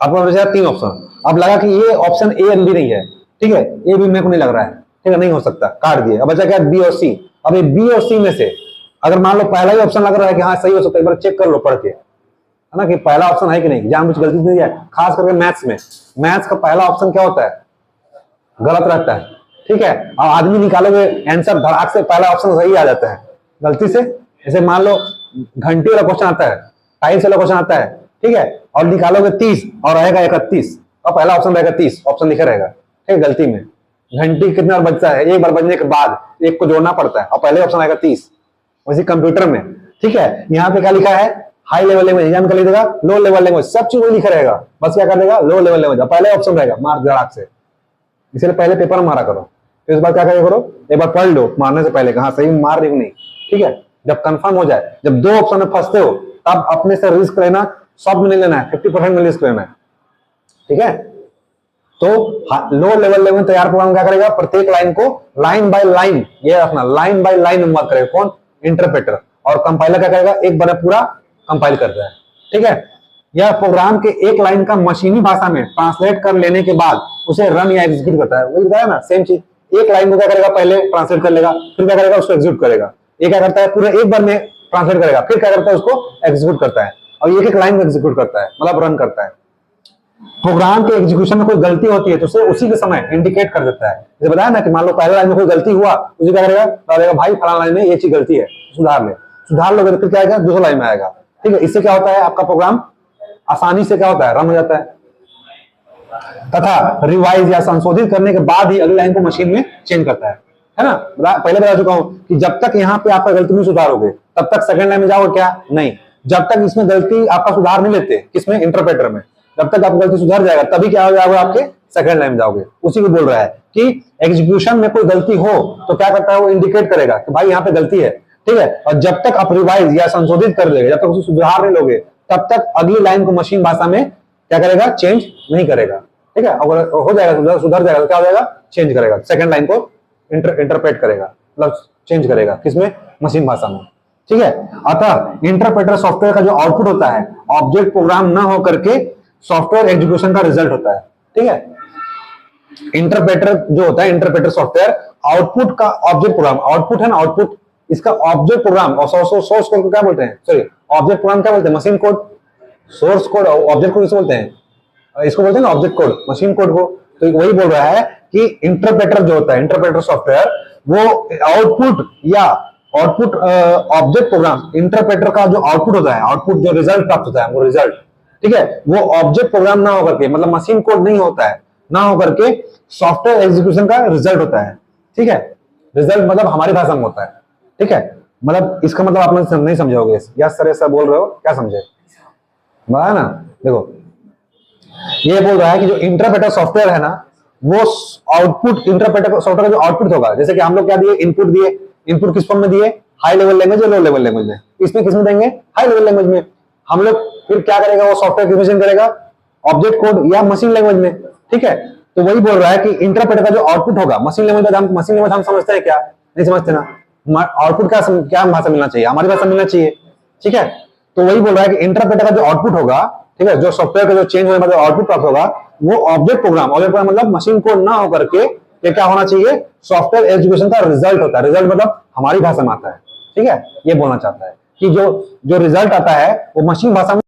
आपको 3 ऑप्शन, अब लगा कि ये ऑप्शन ए बी नहीं है, ठीक है? ए बी मेरे को नहीं लग रहा है, ठीक है? नहीं हो सकता, काट दिए। अब बचा क्या? बी और सी। अब ये बी और सी में से अगर मान लो पहला ही ऑप्शन लग रहा है कि हाँ सही हो सकता है, एक बार चेक कर लो पढ़ के, है ना, कि पहला ऑप्शन है कि नहीं, जानबूझ गलती नहीं दिया है। खास करके मैथ्स में, मैथ्स का पहला ऑप्शन क्या होता है, गलत रहता है। ठीक है, और आदमी निकालोगे आंसर धड़ाक से पहला ऑप्शन सही आ जाता है गलती से। जैसे मान लो घंटी वाला क्वेश्चन आता है, टाइल्स वाला क्वेश्चन आता है, ठीक है, और निकालोगे 30 और रहेगा 31, और पहला ऑप्शन रहेगा 30, ऑप्शन लिखा रहेगा, ठीक है, गलती में। घंटी कितने बार बजता है, एक बार बजने के बाद एक को जोड़ना पड़ता है, और पहले ऑप्शन आएगा 30। वैसे कंप्यूटर में, ठीक है, यहाँ पे क्या लिखा है, हाई लेवल लैंग्वेज, एग्जाम का लिख देगा लो लेवल लैंग्वेज, सब चीज वही लिखा रहेगा, बस क्या कर देगा, लो लेवल लैंग्वेज, पहले ऑप्शन रहेगा, मार धड़ाक से। इसलिए पहले पेपर मारा करो, तो इस बार क्या करो, एक बार पढ़ लो मारने से पहले, कहाँ सही मार रही हूँ नहीं, ठीक है। जब कंफर्म हो जाए, जब दो ऑप्शन में फंसते हो, तब अपने से रिस्क लेना, सब में नहीं लेना है, 50% में रिस्क लेना है, ठीक है। तो लो लेवल लेवल तैयार प्रोग्राम क्या करेगा, प्रत्येक लाइन को लाइन बाय लाइन, ये रखना, लाइन बाय लाइन अनुवाद करेगा, कौन, इंटरप्रेटर। और कंपाइलर क्या करेगा, एक बार पूरा कंपाइल करता है, ठीक है। यह प्रोग्राम के एक लाइन का मशीनी भाषा में ट्रांसलेट कर लेने के बाद उसे रन या एग्जीक्यूट करता है, वही बताया ना, सेम चीज। एक लाइन को क्या करेगा, पहले ट्रांसलेट कर लेगा, फिर क्या करेगा, उसको एग्जीक्यूट करेगा। ये क्या करता है, पूरे एक बार में ट्रांसलेट करेगा, फिर क्या करता है, उसको एग्जीक्यूट करता है, और एक एक लाइन को एग्जीक्यूट करता है, मतलब रन करता है। प्रोग्राम के एग्जीक्यूशन में कोई गलती होती है तो उसे उसी के समय इंडिकेट कर देता है। जैसे बताया ना कि मान लो पहले लाइन में कोई गलती हुआ, उसे क्या करेगा, बताएगा भाई फलाना लाइन में ये चीज गलती है, सुधार ले। सुधार लोगे तो फिर क्या आएगा, दूसरा लाइन में आएगा, ठीक है। इससे क्या होता है, आपका प्रोग्राम आसानी से क्या होता है, रन हो जाता है। तथा रिवाइज या संशोधित करने के बाद ही अगली लाइन को मशीन में चेंज करता है ना। पहले बता चुका हूं कि जब तक यहाँ पे आपका गलती नहीं सुधारोगे, तब तक सेकंड लाइन में जाओगे क्या, नहीं। जब तक इसमें गलती आपका सुधार नहीं लेते, किसमें, इंटरप्रेटर में, जब तक आपकी गलती सुधर जाएगा तभी क्या हो जाएगा, आपके सेकंड लाइन में जाओगे। उसी को बोल रहा है कि एग्जीक्यूशन में कोई गलती हो तो क्या करता है, वो इंडिकेट करेगा कि भाई यहाँ पे गलती है, ठीक है। और जब तक आप रिवाइज या संशोधित कर देंगे, जब तक उसे सुधार नहीं लोगे, तब तक अगली लाइन को मशीन भाषा में क्या करेगा, चेंज नहीं करेगा, ठीक है। अगर हो जाएगा, सुधर जाएगा तो क्या हो जाएगा, चेंज करेगा, सेकंड लाइन को इंटरप्रेट करेगा, मतलब चेंज करेगा, किसमें, मशीन भाषा में, ठीक है। अतः इंटरप्रेटर सॉफ्टवेयर का जो आउटपुट होता है, ऑब्जेक्ट प्रोग्राम ना हो करके सॉफ्टवेयर एग्जीक्यूशन का रिजल्ट होता है, ठीक है। इंटरप्रेटर जो होता है, इंटरप्रेटर सॉफ्टवेयर आउटपुट का, ऑब्जेक्ट प्रोग्राम, आउटपुट है ना, आउटपुट, इसका ऑब्जेक्ट प्रोग्राम और सोर्स कोड को क्या बोलते हैं, सॉरी ऑब्जेक्ट प्रोग्राम क्या बोलते हैं, machine code. Source code object code बोलते हैं, इसको बोलते हैं ना ऑब्जेक्ट कोड, मशीन कोड को। तो वही बोल रहा है कि इंटरप्रेटर जो होता है, इंटरप्रेटर सॉफ्टवेयर, वो आउटपुट या आउटपुट ऑब्जेक्ट प्रोग्राम, इंटरप्रेटर का जो आउटपुट होता है, आउटपुट जो रिजल्ट प्राप्त होता है, वो रिजल्ट, ठीक है, वो ऑब्जेक्ट प्रोग्राम ना होकर के, मतलब मशीन कोड नहीं होता है, ना होकर के सॉफ्टवेयर एग्जीक्यूशन का रिजल्ट होता है, ठीक है। रिजल्ट मतलब हमारी भाषा में होता है, ठीक है। मतलब इसका मतलब आप लोग नहीं समझोगे, यस सर ऐसा बोल रहे हो, क्या समझे, बताया ना। देखो ये बोल रहा है कि जो इंटरप्रेटर सॉफ्टवेयर है ना, वो आउटपुट, इंटरप्रेटर सॉफ्टवेयर का जो आउटपुट होगा, जैसे कि हम लोग क्या दिए, इनपुट दिए, इनपुट किस फॉर्म में दिए, हाई लेवल लैंग्वेज या लो लेवल लैंग्वेज में, इसमें किसमें देंगे, हाई लेवल लैंग्वेज में। हम लोग फिर क्या करेगा, वो सॉफ्टवेयर किसमें करेगा, ऑब्जेक्ट कोड या मशीन लैंग्वेज में, ठीक है। तो वही बोल रहा है कि इंटरप्रेटर का जो आउटपुट होगा, मशीन लैंग्वेज में, मशीन लैंग्वेज हम समझते हैं क्या, नहीं समझते ना। आउटपुट क्या भाषा मिलना चाहिए, हमारी भाषा मिलना चाहिए, ठीक है। तो वही बोल रहा है कि इंटरप्रेटर का जो आउटपुट होगा, ठीक है, जो सॉफ्टवेयर का जो चेंज होने का आउटपुट प्राप्त होगा, वो ऑब्जेक्ट प्रोग्राम, ऑब्जेक्ट प्रोग्राम मतलब मशीन कोड ना होकर के ये क्या होना चाहिए, सॉफ्टवेयर एग्जीक्यूशन का रिजल्ट होता है। रिजल्ट मतलब हमारी भाषा में आता है, ठीक है। ये बोलना चाहता है कि जो रिजल्ट आता है वो मशीन भाषा में